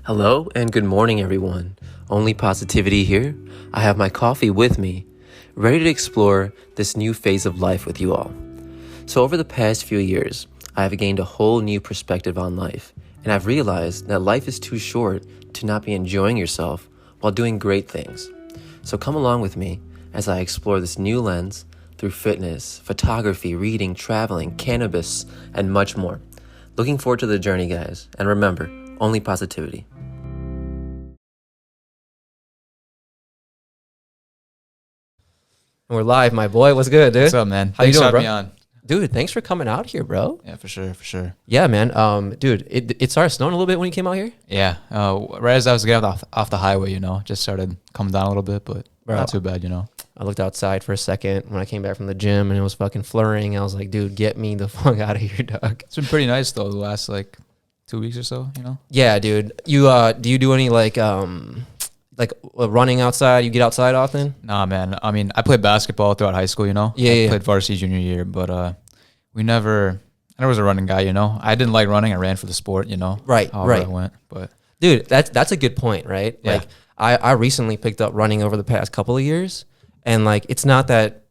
Hello and good morning, everyone. OnlyPositivity here. I have my coffee with me, ready to explore this new phase of life with you all. So over the past few years, I have gained a whole new perspective on life, and I've realized that life is too short to not be enjoying yourself while doing great things. So come along with me as I explore this new lens through fitness, photography, reading, traveling, cannabis, and much more. Looking forward to the journey, guys. And remember, only positivity. We're live, my boy. What's good, dude? What's up, man? How you Thanks doing, for having bro? me on. Dude, thanks for coming out here, bro. Yeah, for sure. Yeah, man. Dude, it started snowing a little bit when you came out here. Yeah, right as I was getting off the highway, just started coming down a little bit, but Bro. not too bad, I looked outside for a second when I came back from the gym, and it was fucking flurrying. I was like, dude, get me the fuck out of here, dog. It's been pretty nice though the last 2 weeks or so, Yeah, dude. You do you do any running outside? You get outside often? Nah, man. I mean, I played basketball throughout high school, Yeah. I played varsity junior year, but I never was a running guy, I didn't like running. I ran for the sport, Right. I went, but Dude, that's a good point, right? Yeah. Like I recently picked up running over the past couple of years, and it's not that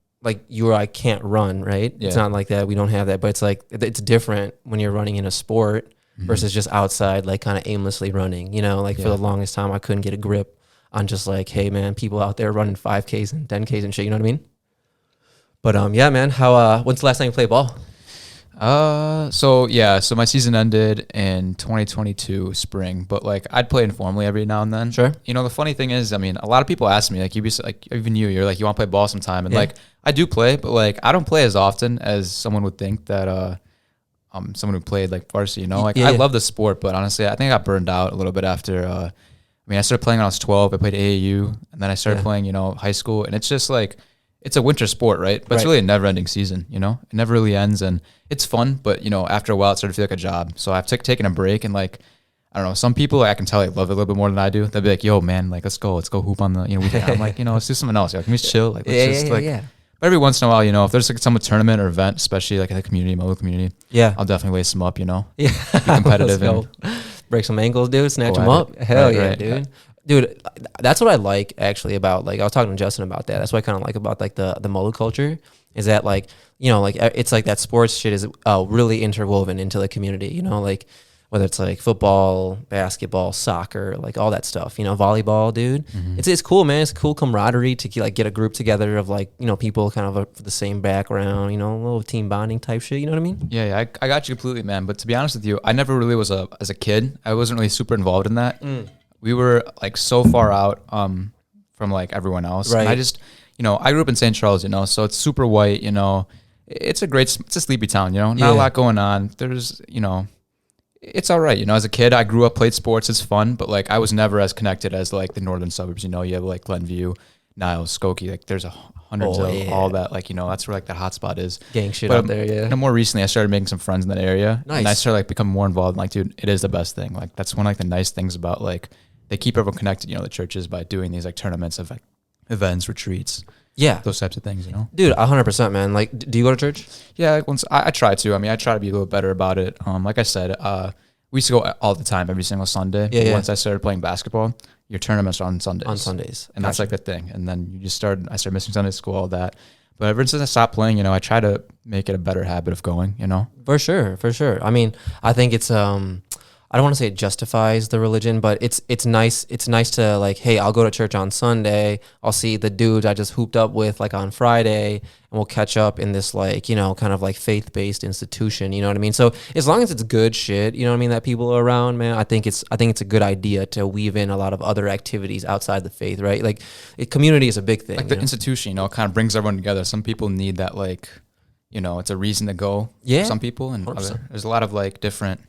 you or I can't run, right? Yeah. It's not like that. We don't have that, but it's it's different when you're running in a sport versus just outside, kind of aimlessly running. For the longest time, I couldn't get a grip on just hey, man, people out there running 5Ks and 10Ks and shit. You know what I mean? But yeah, man. How? When's the last time you played ball? So my season ended in 2022 spring, but I'd play informally every now and then. Sure. The funny thing is, I mean, a lot of people ask me, even you're you want to play ball sometime, and Yeah. I do play, but I don't play as often as someone would think that someone who played varsity. I love the sport, but honestly, I think I got burned out a little bit after. I started playing when I was 12. I played AAU, and then I started playing, high school, and it's just it's a winter sport, right? But it's really a never-ending season, It never really ends, and it's fun, but, after a while, it started to feel like a job. So I've taken a break, and, I don't know, some people, I can tell they love it a little bit more than I do. They'll be like, yo, man, let's go hoop on the, weekend. I'm like, let's do something else. Can we just chill? Yeah. But every once in a while, if there's some tournament or event, especially in the community, my local community, Yeah. I'll definitely lace them up, Yeah. Be competitive. Let's go. Break some ankles, dude. Snatch them at up. it. Hell Right, yeah, right. dude. Dude, that's what I like actually about I was talking to Justin about that. That's what I kind of like about the Molo culture is that it's that sports shit is really interwoven into the community. Whether it's football, basketball, soccer, all that stuff. Volleyball, dude. Mm-hmm. It's cool, man. It's cool camaraderie to get a group together of people kind of the same background. A little team bonding type shit. You know what I mean? Yeah, I got you completely, man. But to be honest with you, I never really was as a kid, I wasn't really super involved in that. We were so far out from everyone else. Right. And I just, I grew up in St. Charles, so it's super white, it's a sleepy town, not a lot going on. There's, it's all right. As a kid, I grew up, played sports. It's fun, but I was never as connected as the northern suburbs. You have Glenview, Niles, Skokie. There's hundreds of all that. That's where that hot spot is. Gang shit But, out there, yeah. More recently, I started making some friends in that area. Nice. And I started becoming more involved. Dude, it is the best thing. That's one of the nice things about they keep everyone connected. The churches by doing these tournaments of events, retreats, Yeah. those types of things. Dude, 100%, man. Do you go to church? Yeah, once I try to. I try to be a little better about it. Like I said, we used to go all the time, every single Sunday. Yeah, yeah. Once I started playing basketball, your tournaments are on Sundays. On Sundays. And that's the thing. And then I started missing Sunday school, all that. But ever since I stopped playing, I try to make it a better habit of going, For sure. I think it's I don't want to say it justifies the religion, but it's nice. It's nice to hey, I'll go to church on Sunday. I'll see the dudes I just hooped up with on Friday, and we'll catch up in this kind of faith-based institution. You know what I mean? So as long as it's good shit, you know what I mean, that people are around, man. I think it's a good idea to weave in a lot of other activities outside the faith, right? Community is a big thing. The institution, kind of brings everyone together. Some people need that, it's a reason to go. Yeah. For some people, and there's a lot of different,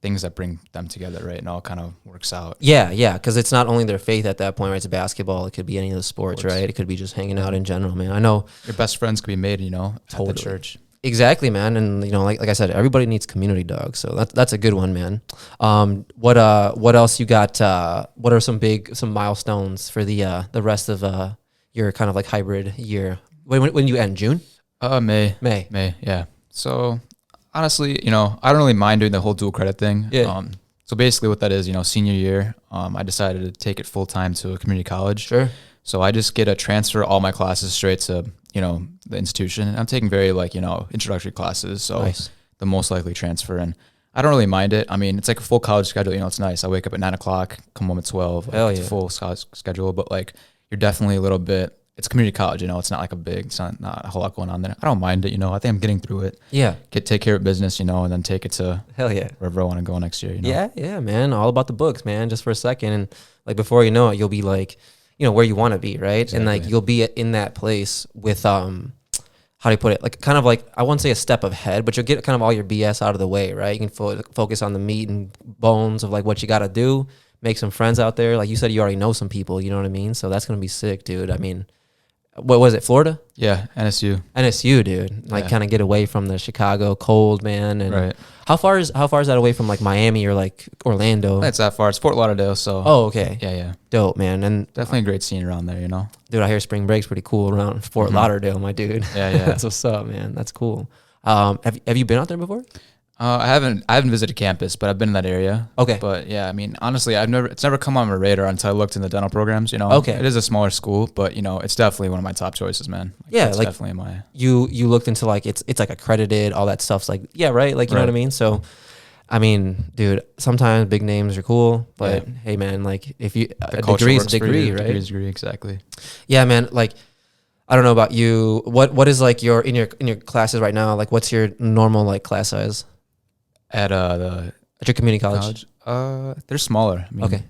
things that bring them together, right? And all kind of works out. Yeah, because it's not only their faith at that point, right? It's basketball. It could be any of the sports, right? It could be just hanging out in general, man. I know. Your best friends could be made, at Totally. the church. Exactly, man. And like I said, everybody needs community, dog. So that's a good one, man. What else you got? What are some milestones for the rest of your kind of hybrid year? When you end? June? May. May. Yeah. So honestly, I don't really mind doing the whole dual credit thing. Yeah. So basically what that is, senior year, I decided to take it full time to a community college. Sure. So I just get a transfer all my classes straight to, the institution. And I'm taking very introductory classes. So Nice. the most likely transfer. And I don't really mind it. I mean, it's like a full college schedule. It's nice. I wake up at 9:00, come home at 12. Hell It's yeah. a full college schedule, but like you're definitely a little bit. It's community college. It's not like it's not a whole lot going on there. I don't mind it. I think I'm getting through it. Yeah. Take care of business. And then take it to Hell yeah. wherever I want to go next year. Yeah, man. All about the books, man. Just for a second, and like before you know it, you'll be like, where you want to be, right? Exactly. And like you'll be in that place with how do you put it? Like kind of like, I wouldn't say a step ahead, but you'll get kind of all your BS out of the way, right? You can focus on the meat and bones of like what you got to do, make some friends out there. Like you said, you already know some people, you know what I mean? So that's going to be sick, dude. I mean, what was it? Florida? Yeah. NSU, dude. Like kind of get away from the Chicago cold, man. And Right. how far is that away from like Miami or like Orlando? It's that far. It's Fort Lauderdale. So. Oh, okay. Yeah. Dope, man. And Definitely a great scene around there. dude, I hear spring break's pretty cool around Fort Lauderdale, my dude. Yeah. That's what's up, man. That's cool. Have you been out there before? I haven't visited campus, but I've been in that area. Okay. But yeah, I mean, honestly, it's never come on my radar until I looked in the dental programs. Okay. It is a smaller school, but it's definitely one of my top choices, man. Yeah, it's like definitely my. You looked into like it's like accredited, all that stuff's like right, like you know what I mean. So, I mean, dude, sometimes big names are cool, but hey, man, like if you a degree is a degree, right? Degree is a degree, exactly. Yeah, man. Like, I don't know about you. What is like your in your classes right now? Like, what's your normal like class size At your community college? They're smaller. I mean, Okay.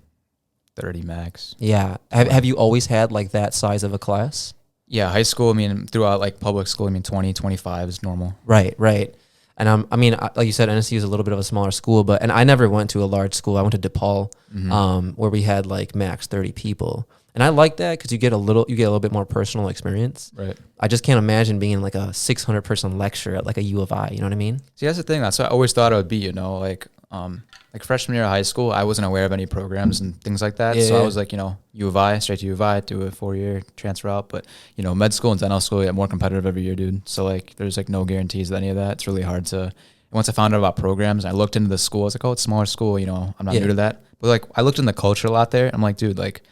30 max. Yeah. Have you always had like that size of a class? Yeah, high school. I mean, throughout like public school, I mean, 20, 25 is normal. Right. And I mean, like you said, NSU is a little bit of a smaller school, and I never went to a large school. I went to DePaul, where we had like max 30 people. And I like that because you get a little bit more personal experience. Right. I just can't imagine being in like a 600 person lecture at like a U of I. You know what I mean? See, that's the thing. That's what I always thought it would be. Like freshman year of high school, I wasn't aware of any programs and things like that. Yeah, so yeah. I was like, U of I, straight to U of I, do a 4-year transfer out. But med school and dental school get more competitive every year, dude. So like, there's like no guarantees of any of that. It's really hard to. Once I found out about programs, I looked into the school. I was like, oh, it's a smaller school. I'm not new to that. But like, I looked in the culture a lot there. I'm like, dude, like.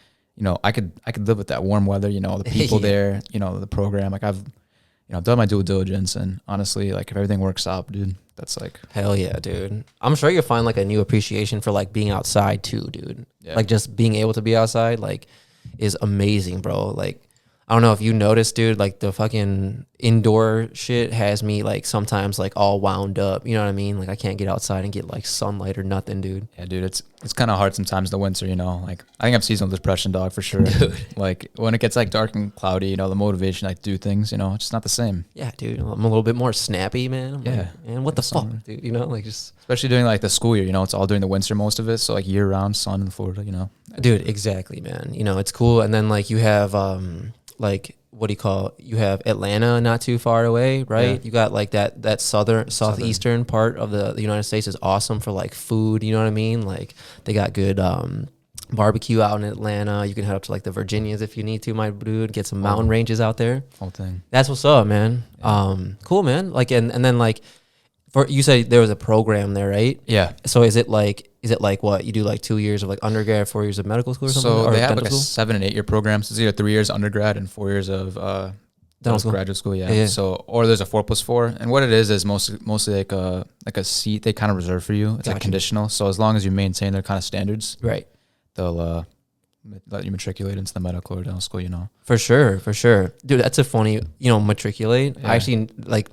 I could live with that warm weather, the people there, the program. Like I've done my due diligence, and honestly, like if everything works out, dude, that's like hell yeah, dude. I'm sure you'll find like a new appreciation for like being outside too, dude. Yeah. Like just being able to be outside like is amazing, bro. Like I don't know if you noticed, dude, like the fucking indoor shit has me like sometimes like all wound up. You know what I mean? Like I can't get outside and get like sunlight or nothing, dude. Yeah, dude, it's kind of hard sometimes in the winter, Like I think I'm seasonal depression, dog, for sure. Dude. Like when it gets like dark and cloudy, the motivation like do things, it's just not the same. Yeah, dude. I'm a little bit more snappy, man. I'm Yeah. like, man, what the fuck, dude? Like just Especially during like the school year, it's all during the winter most of it, so like year round sun in Florida, Dude, exactly, man. It's cool. And then like you have like what do you call it? You have Atlanta not too far away, right? Yeah. You got like that southeastern part of the United States is awesome for like food, you know what I mean? Like they got good barbecue out in Atlanta. You can head up to like the Virginias if you need to, my dude. Get some mountain ranges out there. Whole thing. That's what's up, man. Yeah. Cool, man. Like and then like for you said there was a program there, right? Yeah. So is it like what you do like 2 years of like undergrad, 4 years of medical school or something? So or they have like dental a school? 7 and 8 year program. So it's either 3 years undergrad and 4 years of Dental school. graduate school. Yeah. Yeah. So or there's a 4+4, and what it is mostly like a seat they kind of reserve for you. It's like Gotcha. conditional. So as long as you maintain their kind of standards, Right. they'll let you matriculate into the medical or dental school. For sure. Dude, that's a funny, matriculate. Yeah. I actually like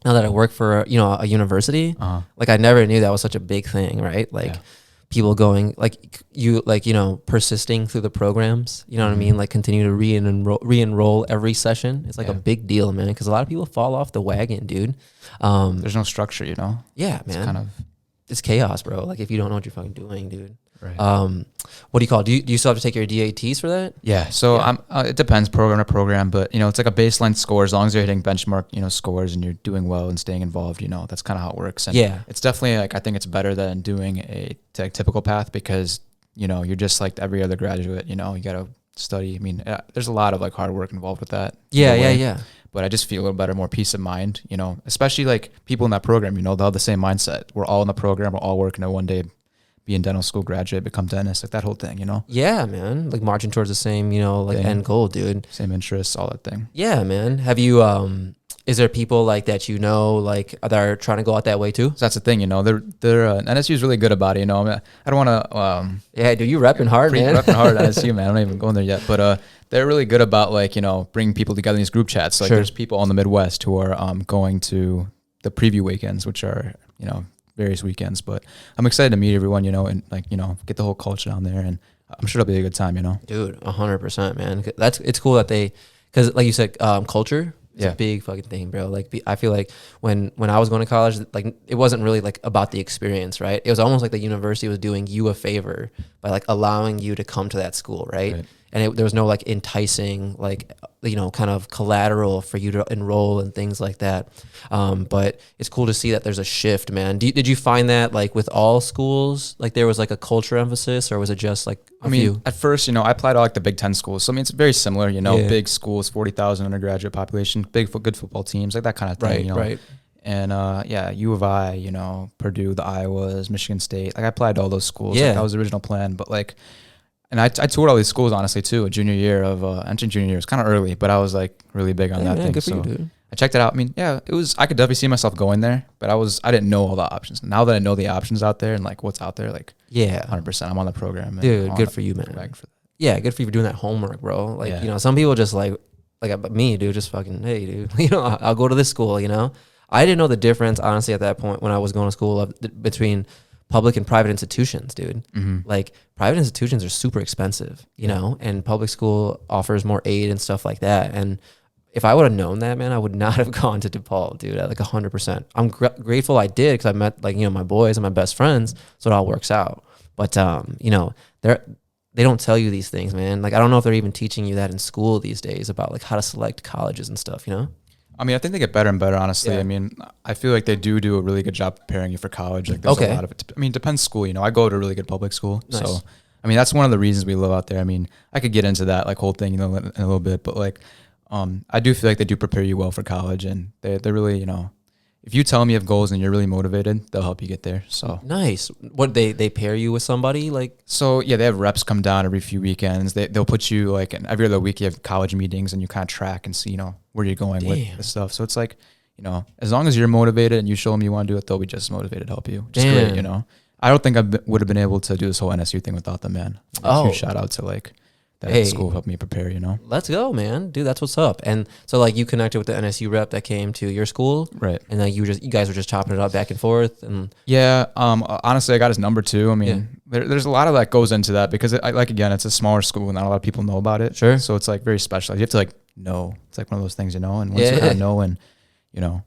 now that I work for, a university, Uh-huh. like I never knew that was such a big thing, right? Like Yeah. people going like you like, persisting through the programs, you know what I mean? Like continue to re-enroll every session. It's like a big deal, man, because a lot of people fall off the wagon, dude. There's no structure, Yeah, It's man. kind of It's chaos, bro. Like if you don't know what you're fucking doing, dude. right. What do you call it? Do you still have to take your DATs for that? Yeah, so Yeah. it depends program to program, but it's like a baseline score. As long as you're hitting benchmark, scores and you're doing well and staying involved, that's kind of how it works. And Yeah. it's definitely like I think it's better than doing a typical path because you're just like every other graduate. You gotta study. I mean, there's a lot of like hard work involved with that. Yeah, either way. yeah. but I just feel a little better, more peace of mind, you know, especially like people in that program, you know, they'll have the same mindset. We're all in the program. We're all working to one day be in dental school, graduate, become dentist, like that whole thing, you know? Yeah, man. Like marching towards the same, you know, like end goal, dude. Same interests, all that thing. Yeah, man. Have you, is there people like that, you know, like that are trying to go out that way too? So that's the thing, you know, they're NSU is really good about it, you know. I mean, I don't want to, yeah, dude, you repping hard, man. Repping hard at NSU, man. I'm not even going there yet, but, they're really good about like, you know, bringing people together in these group chats. Like there's people on the Midwest who are, going to the preview weekends, which are, you know, various weekends, but I'm excited to meet everyone, you know, and like, you know, get the whole culture down there, and I'm sure it'll be a good time, you know. Dude, 100%, man. It's cool that because like you said, culture is a big fucking thing, bro. Like I feel like when I was going to college, like it wasn't really like about the experience, right? It was almost like the university was doing you a favor by like allowing you to come to that school, right? And there was no like enticing, like, you know, kind of collateral for you to enroll and things like that. But it's cool to see that there's a shift, man. Did you find that like with all schools, like there was like a culture emphasis, or was it just like a few? At first, you know, I applied to like the Big Ten schools. So I mean, it's very similar, you know, big schools, 40,000 undergraduate population, good football teams, like that kind of thing, you know. Right. And U of I, you know, Purdue, the Iowas, Michigan State. Like I applied to all those schools. Yeah. Like, that was the original plan. But like, and I toured all these schools, honestly, too. Entering junior year was kind of early, but I was like really big on that thing. Good for you, dude. I checked it out. I mean, yeah, I could definitely see myself going there, but I didn't know all the options. Now that I know the options out there and like what's out there, like 100%, I'm on the program. Dude, good for you, man. Yeah, good for you for doing that homework, bro. Like, you know, some people just like me, dude, just fucking, hey, dude, you know, I'll go to this school, you know. I didn't know the difference, honestly, at that point when I was going to school between public and private institutions, dude. Like private institutions are super expensive, you know, and public school offers more aid and stuff like that. And if I would have known that, man, I would not have gone to DePaul, dude, at like 100%. I'm grateful I did, because I met like, you know, my boys and my best friends, so it all works out. But, you know, they don't tell you these things, man. Like, I don't know if they're even teaching you that in school these days about like how to select colleges and stuff, you know? I mean, I think they get better and better, honestly. Yeah. I mean, I feel like they do a really good job preparing you for college. Like, there's a lot of it. I mean, it depends school. You know, I go to a really good public school. Nice. So, I mean, that's one of the reasons we live out there. I mean, I could get into that, like, whole thing, you know, in a little bit. But, like, I do feel like they do prepare you well for college. And they're really, you know, if you tell them you have goals and you're really motivated, they'll help you get there. So nice. What they pair you with somebody like? So yeah, they have reps come down every few weekends. They'll put you like every other week. You have college meetings and you kind of track and see, you know, where you're going with the stuff. So it's like, you know, as long as you're motivated and you show them you want to do it, they'll be just as motivated to help you. Which is great, you know. I don't think I would have been able to do this whole NSU thing without them, man. Huge shout out to like that school helped me prepare, you know. Let's go, man. Dude, that's what's up. And so like you connected with the NSU rep that came to your school. Right. And then you guys were just chopping it up back and forth. And yeah, honestly, I got his number too. I mean, there's a lot of that goes into that because again, it's a smaller school and not a lot of people know about it. Sure. So it's like very specialized. You have to like know. It's like one of those things, you know, and once you kind of know and, you know,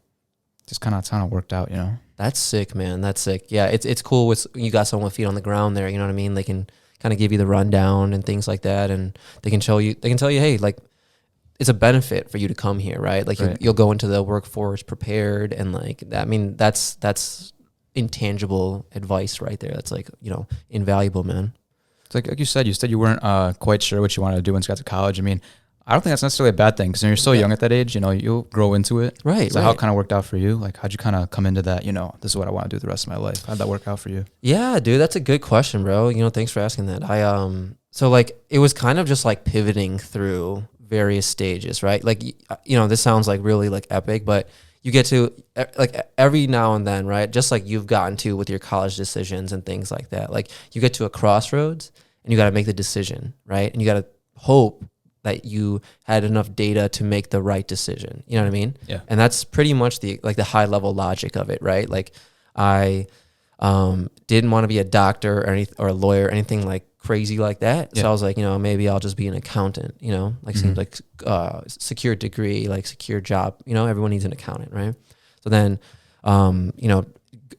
just kind of worked out, you know. That's sick, man. That's sick. Yeah, it's cool with you got someone with feet on the ground there, you know what I mean? They can kind of give you the rundown and things like that, and they can tell you, hey, like it's a benefit for you to come here, right? Like you'll go into the workforce prepared, and like that, I mean that's intangible advice right there. That's like, you know, invaluable, man. It's like you said you weren't quite sure what you wanted to do once you got to college. I mean, I don't think that's necessarily a bad thing because when you're so young at that age, you know, you'll grow into it. Right. So how it kind of worked out for you? Like, how'd you kind of come into that, you know, this is what I want to do the rest of my life? How'd that work out for you? Yeah, dude, that's a good question, bro. You know, thanks for asking that. So like, it was kind of just like pivoting through various stages, right? Like, you know, this sounds like really like epic, but you get to like every now and then, right? Just like you've gotten to with your college decisions and things like that. Like you get to a crossroads and you got to make the decision, right? And you got to hope that you had enough data to make the right decision. You know what I mean? Yeah. And that's pretty much the high level logic of it, right? Like I didn't want to be a doctor or a lawyer or anything like crazy like that. Yeah. So I was like, you know, maybe I'll just be an accountant, you know, like seems like secure degree, like secure job, you know, everyone needs an accountant, right? So then, you know,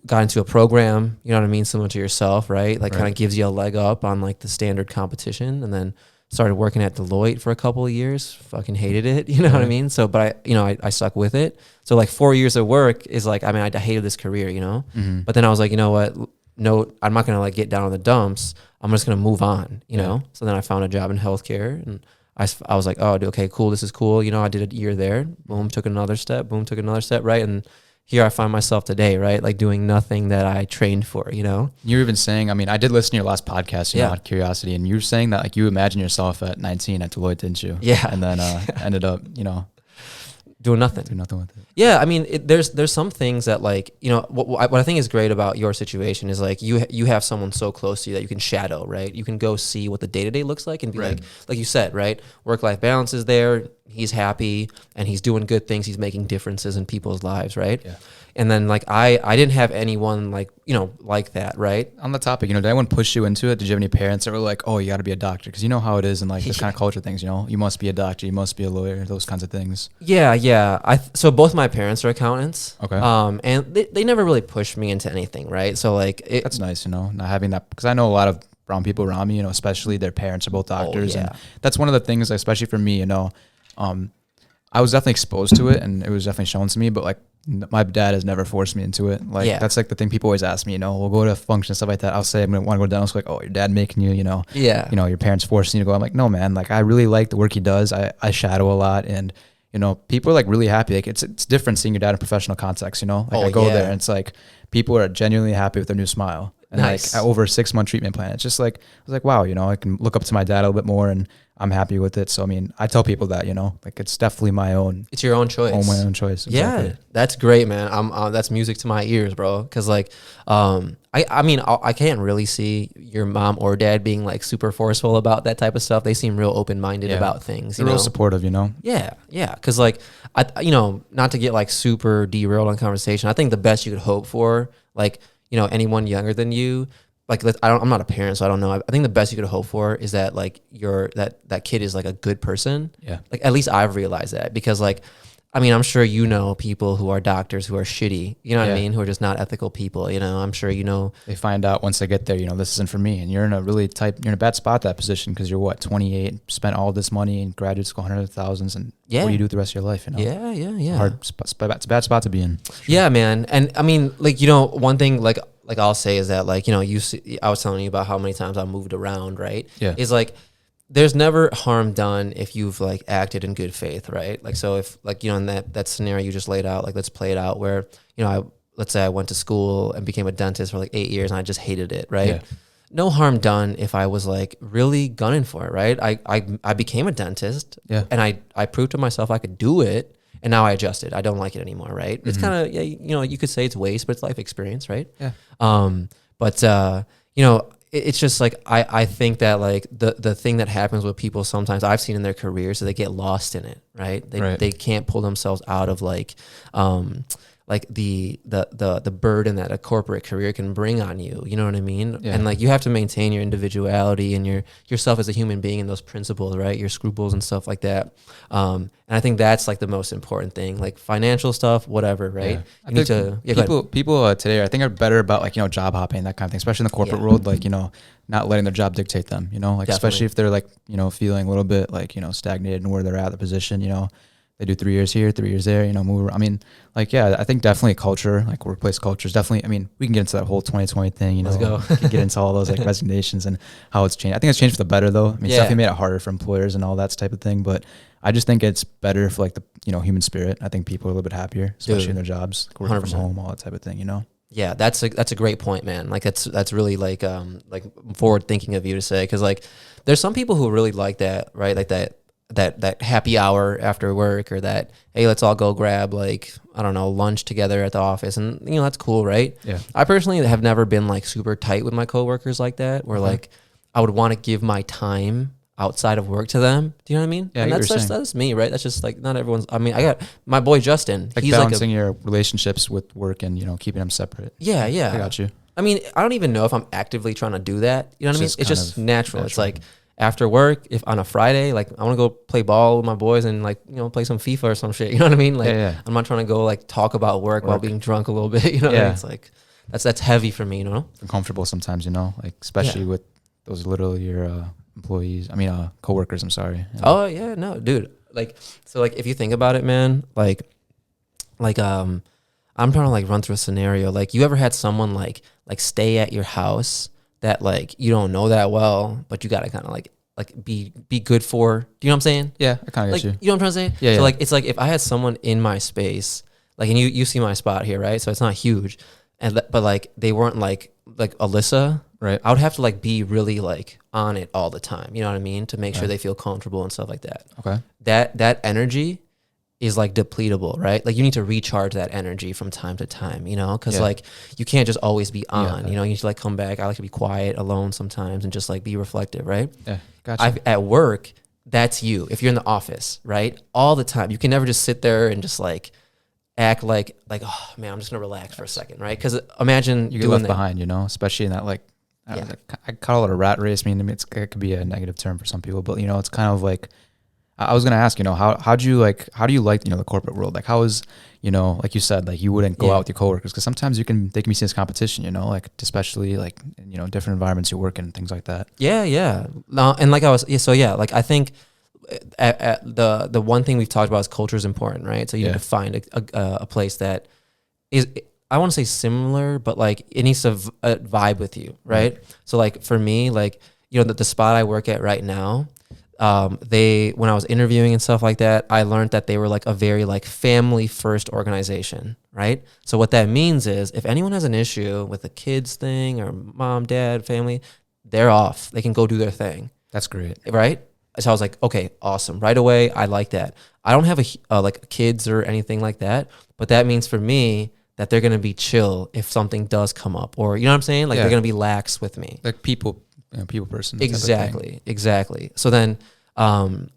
got into a program, you know what I mean? Similar to yourself, right? Like kind of gives you a leg up on like the standard competition, and then started working at Deloitte for a couple of years. Fucking hated it. You know what I mean? So, but I stuck with it. So like 4 years of work is like, I mean, I hated this career, you know? But then I was like, you know what? No, I'm not going to like get down on the dumps. I'm just going to move on, you know? So then I found a job in healthcare, and I was like, oh, okay, cool. This is cool. You know, I did a year there. Boom, took another step. Boom, took another step. Right. And here I find myself today, right? Like doing nothing that I trained for, you know? You're even saying, I mean, I did listen to your last podcast, you know, out of curiosity, and you were saying that like you imagine yourself at 19 at Deloitte, didn't you? Yeah. And then ended up, you know, doing nothing. do nothing with it. Yeah, I mean, there's some things that like, you know, what I think is great about your situation is like you have someone so close to you that you can shadow, right? You can go see what the day-to-day looks like and be like you said, right? Work-life balance is there. He's happy and he's doing good things. He's making differences in people's lives, right? Yeah. And then like I didn't have anyone like, you know, like that, right? On the topic, you know, did anyone push you into it? Did you have any parents that were like, oh, you got to be a doctor? Because you know how it is in like this kind of culture things, you know, you must be a doctor, you must be a lawyer, those kinds of things. Yeah. So both my parents are accountants. Okay. And they never really pushed me into anything, right? So like that's nice, you know, not having that, because I know a lot of brown people around me, you know, especially their parents are both doctors. And that's one of the things, especially for me, you know, I was definitely exposed to it and it was definitely shown to me, but like my dad has never forced me into it. Like that's like the thing people always ask me, you know, we'll go to functions, stuff like that. I'll say I'm going to want to go to dental school, like, oh, your dad making you, you know, you know, your parents forcing you to go. I'm like, no, man, like I really like the work he does. I shadow a lot and, you know, people are like really happy. Like it's different seeing your dad in professional context, you know, like I go there and it's like people are genuinely happy with their new smile. And like over a 6-month treatment plan, it's just like, I was like, wow, you know, I can look up to my dad a little bit more and I'm happy with it. So, I mean, I tell people that, you know, like it's definitely my own. It's your own choice. My own choice. Exactly. Yeah, that's great, man. That's music to my ears, bro. Cause like, I mean, I can't really see your mom or dad being like super forceful about that type of stuff. They seem real open-minded about things. They're real supportive, you know? Yeah. Cause like, you know, not to get like super derailed on conversation. I think the best you could hope for, like, you know, anyone younger than you, like I'm not a parent, so I don't know. I think the best you could hope for is that like that kid is like a good person. Yeah. Like at least I've realized that because like, I mean, I'm sure you know people who are doctors who are shitty, you know what I mean? Who are just not ethical people, you know? I'm sure you know. They find out once they get there, you know, this isn't for me. And you're in a bad spot, that position, because you're 28, spent all this money in graduate school, hundreds of thousands, and what do you do with the rest of your life, you know? Yeah. It's a bad spot to be in. Sure. Yeah, man. And I mean, like, you know, one thing like I'll say is that like, you know, I was telling you about how many times I moved around, right? Yeah. Is like, there's never harm done if you've like acted in good faith, right? Like, so if like, you know, in that scenario you just laid out, like, let's play it out where, you know, let's say I went to school and became a dentist for like 8 years and I just hated it, right? Yeah. No harm done if I was like really gunning for it, right? I became a dentist and I proved to myself I could do it and now I adjusted. I don't like it anymore, right? It's kind of, you know, you could say it's waste, but it's life experience, right? Yeah. But you know, it's just like I think that like the thing that happens with people sometimes I've seen in their careers is they get lost in it, right? They can't pull themselves out of like the burden that a corporate career can bring on you. You know what I mean? Yeah. And like you have to maintain your individuality and yourself as a human being and those principles, right? Your scruples and stuff like that. And I think that's like the most important thing, like financial stuff, whatever, right? Yeah. You need to, people today, I think are better about like, you know, job hopping, that kind of thing, especially in the corporate world, like, you know, not letting their job dictate them, you know, like, especially if they're like, you know, feeling a little bit like, you know, stagnated in where they're at, the position, you know, they do 3 years here, 3 years there, you know, move around. I mean, like, yeah, I think definitely culture, like workplace culture is definitely, I mean, we can get into that whole 2020 thing, you know, let's go. Get into all those like resignations and how it's changed. I think it's changed for the better though. I mean, it's definitely made it harder for employers and all that type of thing, but I just think it's better for like the, you know, human spirit. I think people are a little bit happier, especially in their jobs, working from home, all that type of thing, you know? Yeah, that's a great point, man. Like that's really like forward thinking of you to say, because like there's some people who really like that, right? Like that happy hour after work, or that, hey, let's all go grab like, I don't know, lunch together at the office, and you know, that's cool, right? Yeah. I personally have never been like super tight with my coworkers like that, where like I would want to give my time outside of work to them. Do you know what I mean? Yeah, and that's me, right? That's just like not everyone's. I mean, I got my boy Justin. Like he's balancing your relationships with work and, you know, keeping them separate. Yeah. I got you. I mean, I don't even know if I'm actively trying to do that. You know what I mean? It's just natural. It's like after work, if on a Friday, like I want to go play ball with my boys and like, you know, play some FIFA or some shit. You know what I mean? Like I'm not trying to go like talk about work while being drunk a little bit. You know what I mean? It's like that's heavy for me. You know, uncomfortable sometimes. You know, like especially with those literally your employees. I mean, coworkers. I'm sorry. You know? Oh yeah, no, dude. Like so, like if you think about it, man, like I'm trying to like run through a scenario. Like you ever had someone like stay at your house that like you don't know that well, but you gotta kind of like like be good for. Do you know what I'm saying? Yeah, I kind of Like, get you. you know what I'm trying to say? Yeah, So yeah. like, it's like if I had someone in my space, like, and you see my spot here, right? So it's not huge, but like they weren't like Alyssa, Right. I would have to like be really like on it all the time. You know what I mean? To make sure Right. they feel comfortable and stuff like that. Okay. That energy is like depletable, right? Like you need to recharge that energy from time to time, you know, because like you can't just always be on, you know, you need to like come back. I like to be quiet, alone sometimes, and just like be reflective, right? Yeah, gotcha. At work, that's you. If you're in the office, right, all the time, you can never just sit there and just like act like oh man, I'm just gonna relax for a second, right? Because imagine You get doing left that. behind, you know, especially in that like I call it a rat race. I mean, it could be a negative term for some people, but you know, it's kind of like I was gonna ask, you know, how do you like you know the corporate world? Like how is, you know, like you said, like you wouldn't go out with your coworkers because sometimes they can be seen as competition, you know, like especially like you know different environments you work in and things like that. Yeah. No, and like I was like I think at the one thing we've talked about is culture is important, right? So you need to find a place that is, I want to say similar, but like it needs to vibe with you, right? So like for me, like, you know, the spot I work at right now, when I was interviewing and stuff like that, I learned that they were like a very like family first organization, right? So what that means is if anyone has an issue with the kids thing or mom, dad, family, they're off. They can go do their thing. That's great. Right? So I was like, okay, awesome. Right away, I like that. I don't have like kids or anything like that, but that means for me that they're going to be chill if something does come up, or, you know what I'm saying? Like they're going to be lax with me. Like people person. Exactly. So then, and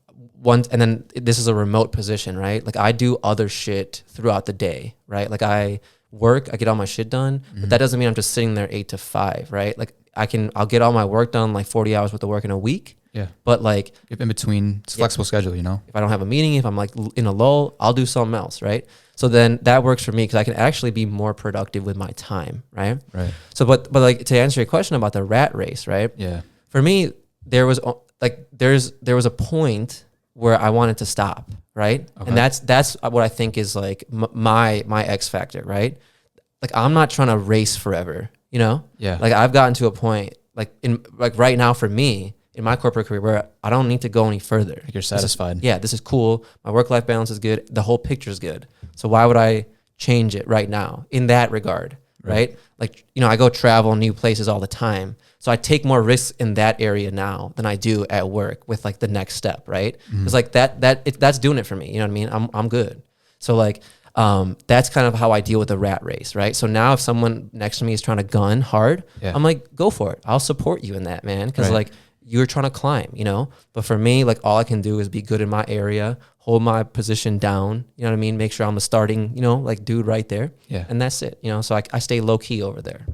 then this is a remote position, right? Like I do other shit throughout the day, right? Like I work, I get all my shit done, but that doesn't mean I'm just sitting there 8 to 5, right? Like I'll get all my work done, like 40 hours worth of work in a week. Yeah. But like if in between, it's a flexible schedule, you know? If I don't have a meeting, if I'm like in a lull, I'll do something else, right? So then that works for me because I can actually be more productive with my time, right? Right. So, but like to answer your question about the rat race, right? Yeah. For me, there was a point where I wanted to stop, right? Okay. And that's what I think is like my X factor, right? Like I'm not trying to race forever, you know? Yeah. Like I've gotten to a point like right now for me in my corporate career where I don't need to go any further. Like you're satisfied. This is cool. My work-life balance is good. The whole picture is good. So why would I change it right now in that regard, right? Like, you know, I go travel new places all the time. So I take more risks in that area now than I do at work with like the next step, right? It's like that's doing it for me. You know what I mean? I'm good. So like, that's kind of how I deal with the rat race, right? So now if someone next to me is trying to gun hard, I'm like, go for it. I'll support you in that, man. Because like you're trying to climb, you know? But for me, like all I can do is be good in my area, hold my position down, you know what I mean? Make sure I'm the starting, you know, like dude right there. Yeah. And that's it, you know? So I stay low key over there.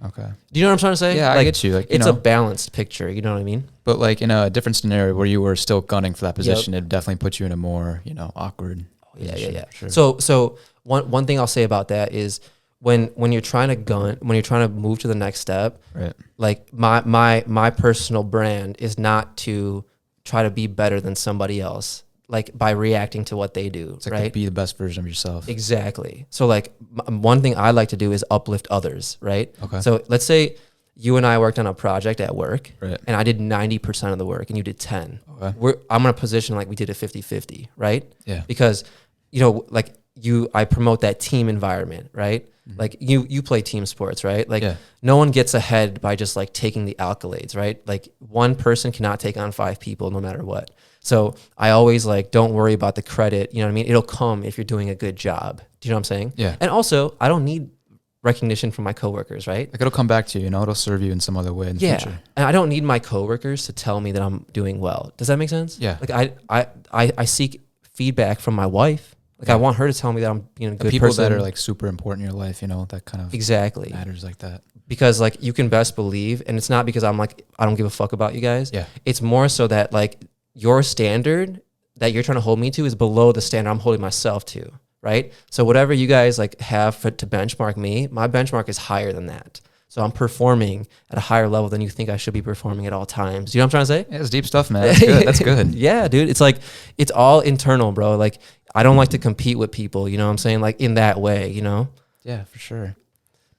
Okay. Do you know what I'm trying to say? Yeah, like, I get you. Like, it's a balanced picture, you know what I mean? But like in a different scenario where you were still gunning for that position, it definitely puts you in a more, you know, awkward position. Yeah. Sure. So one thing I'll say about that is when you're trying to move to the next step, right? Like my personal brand is not to try to be better than somebody else, like by reacting to what they do. It's like right? To be the best version of yourself. Exactly. So like one thing I like to do is uplift others, right? Okay. So let's say you and I worked on a project at work, right, and I did 90% of the work and you did 10. Okay. I'm in a position like we did a 50-50, right? Yeah. Because, you know, like I promote that team environment, right? Mm-hmm. Like you play team sports, right? Like no one gets ahead by just like taking the accolades, right? Like one person cannot take on 5 people no matter what. So I always like, don't worry about the credit. You know what I mean? It'll come if you're doing a good job. Do you know what I'm saying? Yeah. And also I don't need recognition from my coworkers, right? Like it'll come back to you, you know, it'll serve you in some other way in the future. And I don't need my coworkers to tell me that I'm doing well. Does that make sense? Yeah. Like I seek feedback from my wife. Like I want her to tell me that I'm being a good people person. That are like super important in your life, you know, that kind of exactly matters like that. Because like you can best believe, and it's not because I'm like, I don't give a fuck about you guys. Yeah. It's more so that like your standard that you're trying to hold me to is below the standard I'm holding myself to. Right. So whatever you guys like have to benchmark me, my benchmark is higher than that. So I'm performing at a higher level than you think I should be performing at all times. You know what I'm trying to say? Yeah, it's deep stuff, man. That's good. That's good. Yeah, dude. It's like, it's all internal, bro. Like I don't like to compete with people, you know what I'm saying? Like in that way, you know? Yeah, for sure.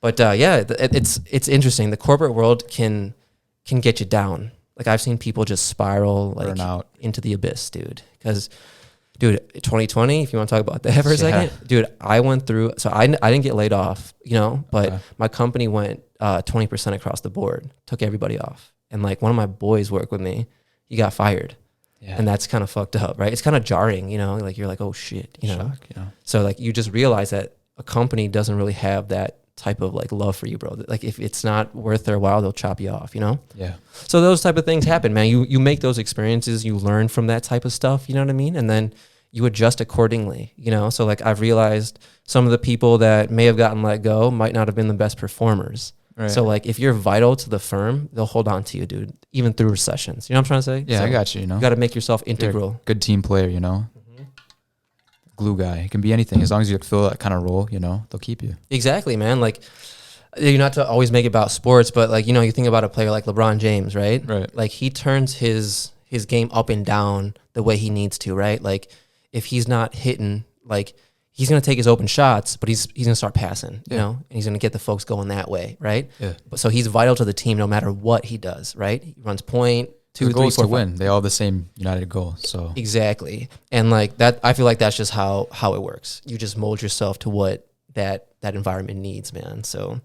But yeah, it's interesting. The corporate world can get you down, Like I've seen people just spiral like burn out into the abyss, dude. Because, dude, 2020, if you want to talk about that for a second, dude, I went through, so I didn't get laid off, but my company went 20% across the board, took everybody off. And like one of my boys worked with me, he got fired. Yeah. And that's kind of fucked up, right? It's kind of jarring, like you're like, oh shit, Shock, So like you just realize that a company doesn't really have that type of like love for you, bro. Like if it's not worth their while, they'll chop you off, Yeah. So those type of things happen, man. You make those experiences, you learn from that type of stuff, you know what I mean? And then you adjust accordingly, So like I've realized some of the people that may have gotten let go might not have been the best performers. Right. So like if you're vital to the firm, they'll hold on to you, dude, even through recessions. You know what I'm trying to say? Yeah, so I got you, You got to make yourself integral. Good team player, Glue guy. It can be anything. As long as you fill that kind of role, they'll keep you. Exactly, man. Like, you're not to always make it about sports, but like, you think about a player like LeBron James, right? Right. Like he turns his game up and down the way he needs to, right? Like if he's not hitting, like he's going to take his open shots, but he's going to start passing, and he's going to get the folks going that way, right? Yeah. But so he's vital to the team no matter what he does, right? He runs point, 2, the 3, goal is 4, to 5. win. They all have the same united goal. So exactly. And like that, I feel like that's just how it works. You just mold yourself to what that environment needs, man. So,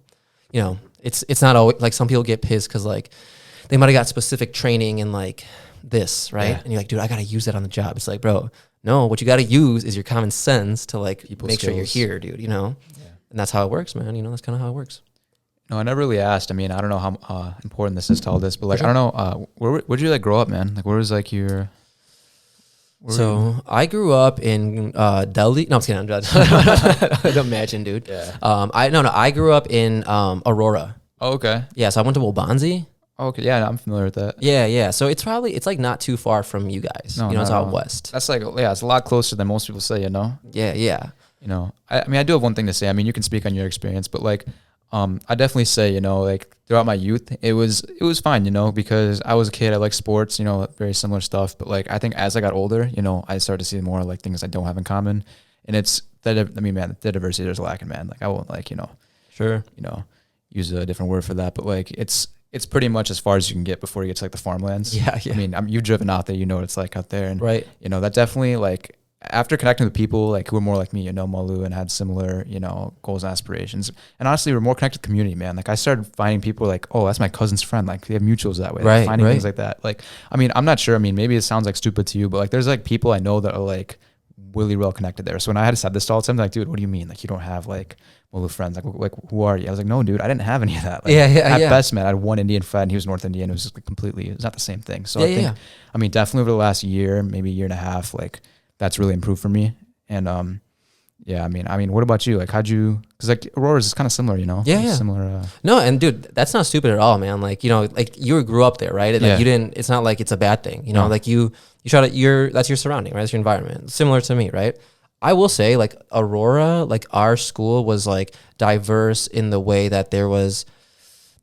it's not always like some people get pissed because like they might have got specific training in like this, right? Yeah. And you're like, dude, I got to use that on the job. It's like, bro, no, what you got to use is your common sense to like make sure you're here, dude, And that's how it works, man. That's kind of how it works. No, I never really asked. I mean, I don't know how important this is to all this, but like, I don't know, where'd you like grow up, man? Like, where was like your... I grew up in Delhi. No, I'm kidding. Don't imagine, dude. Yeah. I grew up in Aurora. Oh, okay. Yeah, so I went to Wolbanzi. Oh, okay, yeah, I'm familiar with that. Yeah. So it's like not too far from you guys. No, it's out west. That's like, it's a lot closer than most people say, Yeah. I mean, I do have one thing to say. I mean, you can speak on your experience, but like, I definitely say, like throughout my youth, it was fine, because I was a kid. I like sports, very similar stuff. But like, I think as I got older, I started to see more like things I don't have in common. And it's that, I mean, man, the diversity there's lacking, man. Like I won't like, sure, use a different word for that. But like, it's pretty much as far as you can get before you get to like the farmlands. Yeah. I mean, you've driven out there, what it's like out there. And, right. That definitely like, after connecting with people like who were more like me, Malu, and had similar, goals and aspirations, and honestly, we're more connected to community, man. Like I started finding people like, oh, that's my cousin's friend. Like they have mutuals that way. Right. Like, finding things like that. Like, I mean, I'm not sure. I mean, maybe it sounds like stupid to you, but like there's like people I know that are like really well connected there. So when I had said this to all of them, like, dude, what do you mean? Like you don't have like Malu friends? Like who are you? I was like, no, dude, I didn't have any of that. Like, at best, man, I had one Indian friend. He was North Indian. It was like it's not the same thing. So I think, I mean, definitely over the last year, maybe year and a half, like that's really improved for me. And I mean, what about you? Like, because like Aurora's is kind of similar, Yeah. Similar. No, and dude, that's not stupid at all, man. Like, like you grew up there, right? And like you didn't. It's not like it's a bad thing, Like you try to. That's your surrounding, right? That's your environment. Similar to me, right? I will say, like Aurora, like our school was like diverse in the way that there was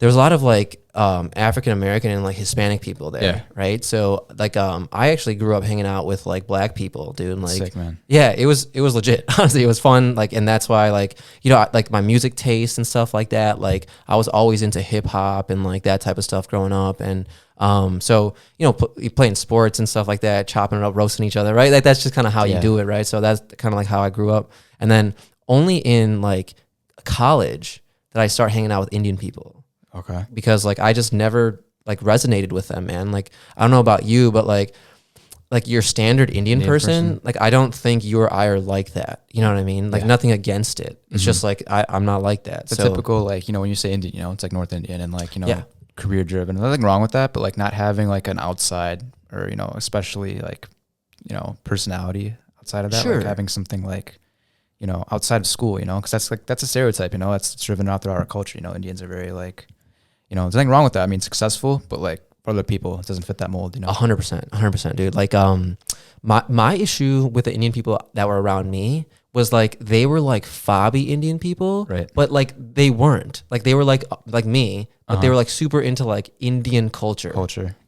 a lot of like African American and like Hispanic people there, right? So like I actually grew up hanging out with like black people, dude. And, like, sick, man. Yeah, it was legit. Honestly, it was fun. Like, and that's why like like my music taste and stuff like that. Like I was always into hip hop and like that type of stuff growing up, and so playing sports and stuff like that, chopping it up, roasting each other, right? Like that's just kind of how you do it, right? So that's kind of like how I grew up, and then only in like college did I start hanging out with Indian people. Okay. Because like I just never like resonated with them, man. Like I don't know about you, but like your standard Indian person, like I don't think you or I are like that. You know what I mean? Like nothing against it. It's just like I'm not like that. The typical like when you say Indian, it's like North Indian and like career driven. There's nothing wrong with that, but like not having like an outside or especially like personality outside of that, like having something like outside of school, because that's a stereotype, that's driven out throughout our culture. Indians are very like. There's nothing wrong with that. I mean, successful, but like for other people, it doesn't fit that mold, 100%, dude. Like, my issue with the Indian people that were around me was like, they were like fobby Indian people, right? But like, they weren't like, they were like me, but they were like super into like Indian culture.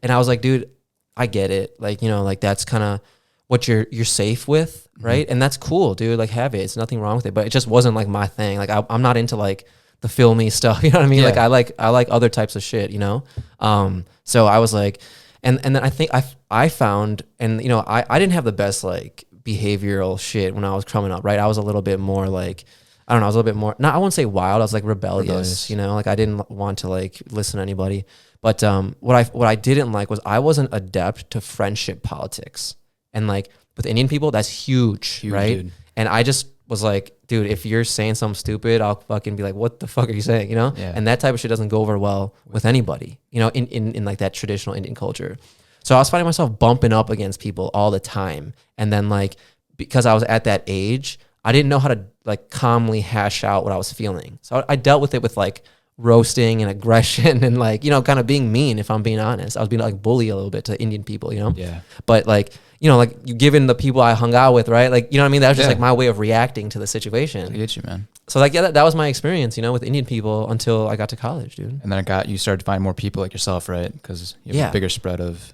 And I was like, dude, I get it. Like, like that's kind of what you're safe with. Right. And that's cool, dude. Like have it. It's nothing wrong with it, but it just wasn't like my thing. Like I'm not into like the filmy stuff, you know what I mean? Like I like other types of shit, So I was like, And then I think I found, and you know, I didn't have the best like behavioral shit when I was coming up, right? I was a little bit more like, I don't know, I was a little bit more, not, I wouldn't say wild, I was like rebellious. You know, like I didn't want to like listen to anybody. But what I didn't like was I wasn't adept to friendship politics. And like with Indian people, that's huge, right? Dude. And I just was like, dude, if you're saying something stupid, I'll fucking be like, what the fuck are you saying? You know? Yeah. And that type of shit doesn't go over well with anybody, you know, in like that traditional Indian culture. So I was finding myself bumping up against people all the time. And then like, because I was at that age, I didn't know how to like calmly hash out what I was feeling. So I dealt with it with like roasting and aggression and like, you know, kind of being mean, if I'm being honest. I was being like bully a little bit to Indian people, you know? Yeah. But like, you know, like you given the people I hung out with, right? Like, you know what I mean? That was just like my way of reacting to the situation. I get you, man. So like, yeah, that was my experience, you know, with Indian people until I got to college, dude. And then you started to find more people like yourself, right? Because you have a bigger spread of.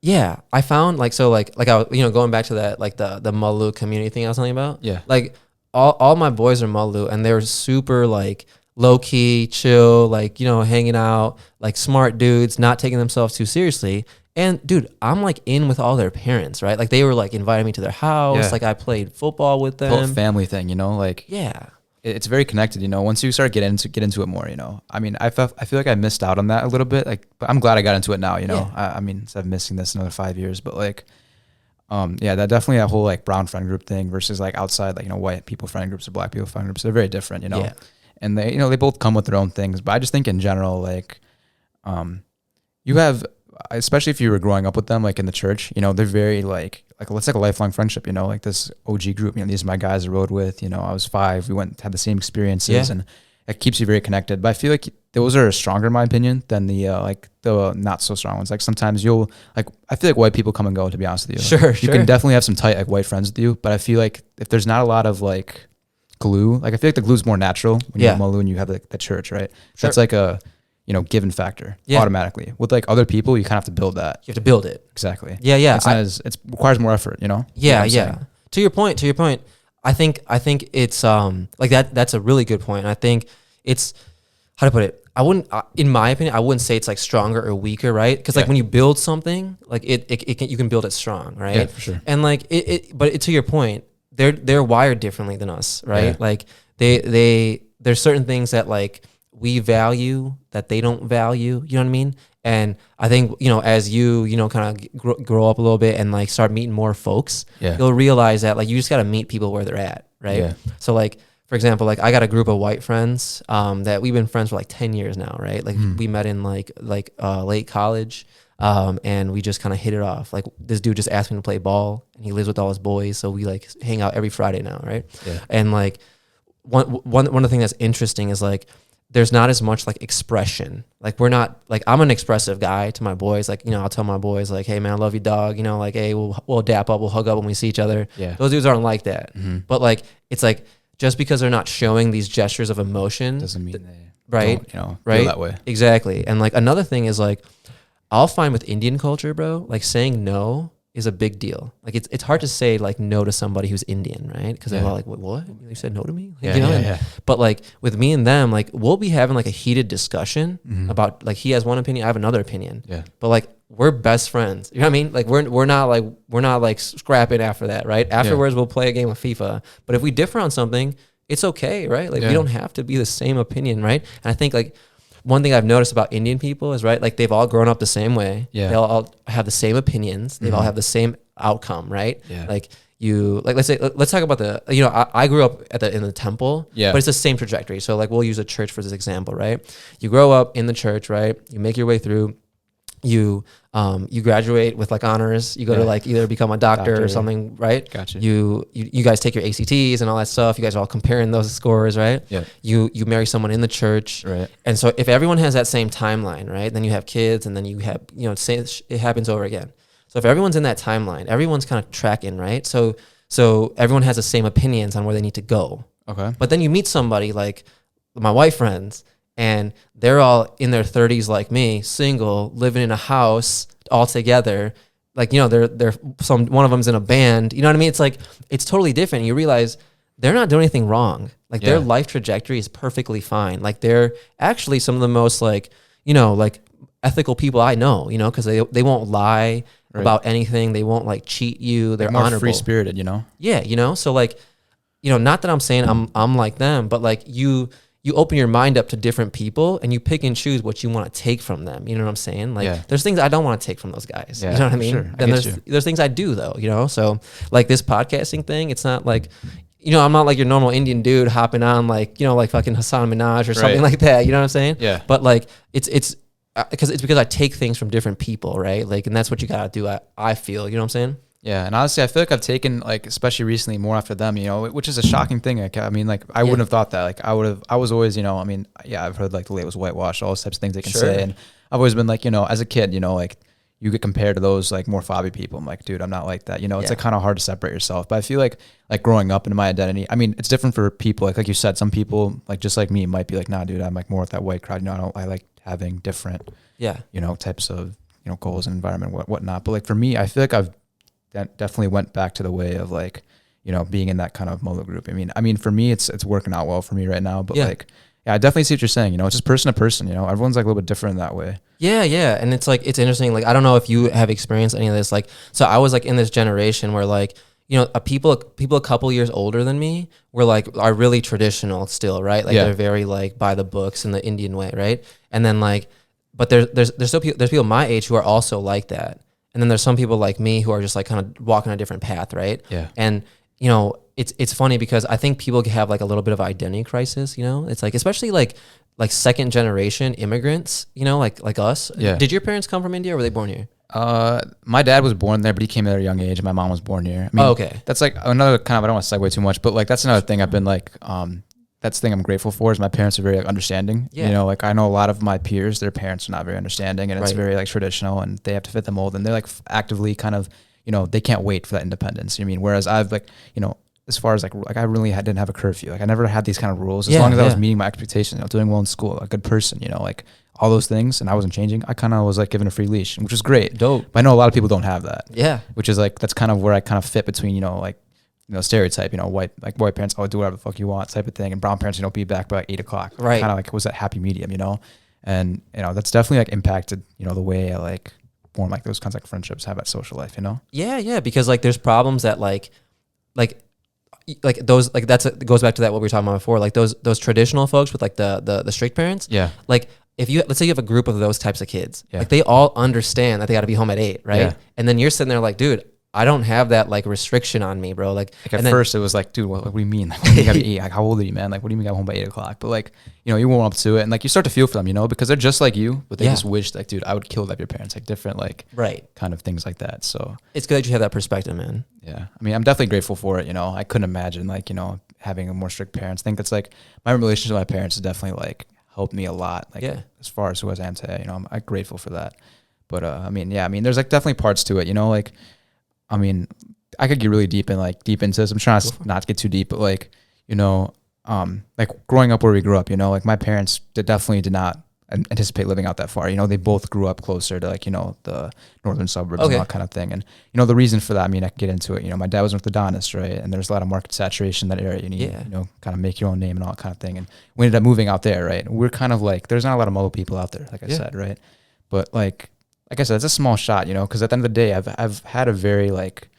Yeah, I found like, so like I was, you know, going back to that, like the Malu community thing I was telling you about. Yeah. Like all my boys are Malu and they're super like low key, chill, like, you know, hanging out, like smart dudes, not taking themselves too seriously. And dude, I'm like in with all their parents, right? Like they were like inviting me to their house. Yeah. Like I played football with them. Whole family thing, you know, like yeah, it's very connected, you know, once you start get into it more, you know. I mean, I feel like I missed out on that a little bit, like, but I'm glad I got into it now, you know. Yeah. I mean, instead of missing this another 5 years, but like, yeah, that whole like brown friend group thing versus like outside, like, you know, white people friend groups or black people friend groups, they're very different, you know. Yeah. And they, you know, they both come with their own things, but I just think in general, like, you have, especially if you were growing up with them, like in the church, you know, they're very like let's like a lifelong friendship, you know, like this OG group, you know, these are my guys I rode with, you know, I was 5, we went, had the same experiences and it keeps you very connected. But I feel like those are stronger in my opinion than the not so strong ones. Like sometimes you'll like, I feel like white people come and go, to be honest with you. Sure. You can definitely have some tight like white friends with you, but I feel like if there's not a lot of like glue, like I feel like the glue's more natural when you have Malu and you have like the church, right? Sure. That's like a, you know, given factor automatically. With like other people, you kind of have to build that. You have to build it. Exactly. Yeah. Yeah. It requires more effort, you know? Yeah. You know Yeah. To your point, I think it's like that's a really good point. And I think it's, how to put it, I wouldn't, in my opinion, I wouldn't say it's like stronger or weaker, right? Because like when you build something, like it can, you can build it strong, right? Yeah, for sure. And like but to your point, they're wired differently than us, right? Yeah. Like there's certain things that like we value that they don't value, you know what I mean? And I think, you know, as you know, kind of grow up a little bit and like start meeting more folks, you'll realize that like you just got to meet people where they're at, right? Yeah. So like, for example, like I got a group of white friends that we've been friends for like 10 years now, right? Like we met in like late college and we just kind of hit it off. Like this dude just asked me to play ball and he lives with all his boys. So we like hang out every Friday now, right? Yeah. And like one of the things that's interesting is like, there's not as much like expression. Like we're not like, I'm an expressive guy to my boys. Like, you know, I'll tell my boys like, hey man, I love you dog. You know, like, hey, we'll dap up, we'll hug up when we see each other. Yeah. Those dudes aren't like that. Mm-hmm. But like, it's like, just because they're not showing these gestures of emotion doesn't mean they right, don't, you know, right? feel that way. Exactly. And like another thing is like, I'll find with Indian culture, bro, like saying no is a big deal. Like it's hard to say like no to somebody who's Indian, right? Because they're all like, what? You said no to me? Like, you know? But like with me and them, like we'll be having like a heated discussion about like he has one opinion, I have another opinion. Yeah. But like we're best friends. You know what I mean? Like we're not like scrapping after that, right? Afterwards we'll play a game of FIFA. But if we differ on something, it's okay, right? Like we don't have to be the same opinion, right? And I think like one thing I've noticed about Indian people is, right, like they've all grown up the same way. Yeah. They all have the same opinions. They all have the same outcome, right? Yeah. Like let's talk about the, you know, I grew up in the temple, but it's the same trajectory. So like we'll use a church for this example, right? You grow up in the church, right? You make your way through. You graduate with like honors. You go to like either become a doctor or something, right? Gotcha. You guys take your ACTs and all that stuff. You guys are all comparing those scores, right? Yeah. You marry someone in the church, right? And so if everyone has that same timeline, right, then you have kids, and then you have, you know, it happens over again. So if everyone's in that timeline, everyone's kind of tracking, right? So everyone has the same opinions on where they need to go. Okay. But then you meet somebody like my white friends, and they're all in their 30s like me, single, living in a house all together. Like, you know, they're one of them's in a band. You know what I mean? It's like, it's totally different. You realize they're not doing anything wrong. Like their life trajectory is perfectly fine. Like they're actually some of the most like, you know, like ethical people I know, you know, because they won't lie Right. about anything. They won't like cheat you. They're more honorable. free spirited, you know? Yeah, you know, so like, you know, not that I'm saying I'm like them, but like you open your mind up to different people and you pick and choose what you want to take from them. You know what I'm saying? Like there's things I don't want to take from those guys. Yeah, you know what I mean? sure. Then there's things I do though, you know? So like this podcasting thing, it's not like, you know, I'm not like your normal Indian dude hopping on like, you know, like fucking Hassan Minaj or something like that. You know what I'm saying? Yeah. But like it's because I take things from different people, right? Like, and that's what you gotta do. I feel, you know what I'm saying? Yeah, and honestly, I feel like I've taken, like, especially recently, more after them, you know, which is a shocking thing. Like, I mean, like, I wouldn't have thought that. Like, I was always, you know, I mean, yeah, I've heard, like, the late was whitewashed, all those types of things they can say. And I've always been like, you know, as a kid, you know, like, you get compared to those, like, more fobby people. I'm like, dude, I'm not like that. You know, it's, like, kind of hard to separate yourself. But I feel like growing up into my identity, I mean, it's different for people. Like you said, some people, like, just like me, might be like, nah, dude, I'm, like, more with that white crowd. You know, I like having different, you know, types of, you know, goals and environment, whatnot. But, like, for me, I feel like I've definitely went back to the way of, like, you know, being in that kind of mother group. I mean, for me, it's working out well for me right now. But like, yeah, I definitely see what you're saying. You know, it's just person to person. You know, everyone's like a little bit different in that way. Yeah, and it's like it's interesting. Like I don't know if you have experienced any of this. Like, so I was like in this generation where like, you know, people a couple years older than me were like are really traditional still, right? Like they're very like by the books in the Indian way, right? And then like, but there's still there's people my age who are also like that. And then there's some people like me who are just like kind of walking a different path, right? Yeah. And you know, it's funny because I think people have like a little bit of identity crisis. You know, it's like especially like second generation immigrants. You know, like us. Yeah. Did your parents come from India or were they born here? My dad was born there, but he came there at a young age. And my mom was born here. I mean, okay. That's like another kind of. I don't want to segue too much, but like that's another thing I've been like. That's the thing I'm grateful for is my parents are very like understanding. Yeah. You know, like I know a lot of my peers, their parents are not very understanding, and it's very like traditional, and they have to fit the mold, and they're like actively kind of, you know, they can't wait for that independence. You know what I mean? Whereas I've like, you know, as far as like I really didn't have a curfew. Like I never had these kind of rules. As long as I was meeting my expectations, you know, doing well in school, a good person, you know, like all those things, and I wasn't changing. I kind of was like given a free leash, which was great. Dope. But I know a lot of people don't have that. Yeah. Which is like that's kind of where I kind of fit between, you know, like, you know, stereotype, you know, white parents, oh, do whatever the fuck you want type of thing. And brown parents, you know, be back by like 8 o'clock. Right. Kind of like was that happy medium, you know? And, you know, that's definitely like impacted, you know, the way I like form like those kinds of like friendships, have that social life, you know? Yeah. Because like there's problems that like those, like that's, it goes back to that, what we were talking about before, like those traditional folks with like the strict parents. Yeah. Like if you, let's say you have a group of those types of kids, like they all understand that they got to be home at 8, right? Yeah. And then you're sitting there like, dude, I don't have that like restriction on me, bro. Like at first it was like, dude, what do you mean? Like, you gotta eat? Like, how old are you, man? Like, what do you mean you got home by 8 o'clock? But like, you know, you warm up to it, and like you start to feel for them, you know, because they're just like you, but they just wish like, dude, I would kill that your parents, like different, like kind of things like that. So it's good that you have that perspective, man. Yeah, I mean, I'm definitely grateful for it. You know, I couldn't imagine like, you know, having a more strict parents. I think that's like my relationship with my parents has definitely like helped me a lot. Like as far as who I am today, you know, I'm grateful for that. But I mean, there's like definitely parts to it, you know, like, I mean, I could get really deep into this. I'm trying to not get too deep, but like, you know, like growing up where we grew up, you know, like my parents definitely did not anticipate living out that far. You know, they both grew up closer to like, you know, the northern suburbs and all that kind of thing. And, you know, the reason for that, I mean, I can get into it. You know, my dad was an orthodontist, right? And there's a lot of market saturation in that area. You need, you know, kind of make your own name and all that kind of thing. And we ended up moving out there, right? And we're kind of like, there's not a lot of mobile people out there, like I said, right? But like I said, it's a small shot, you know, because at the end of the day, I've had a very like,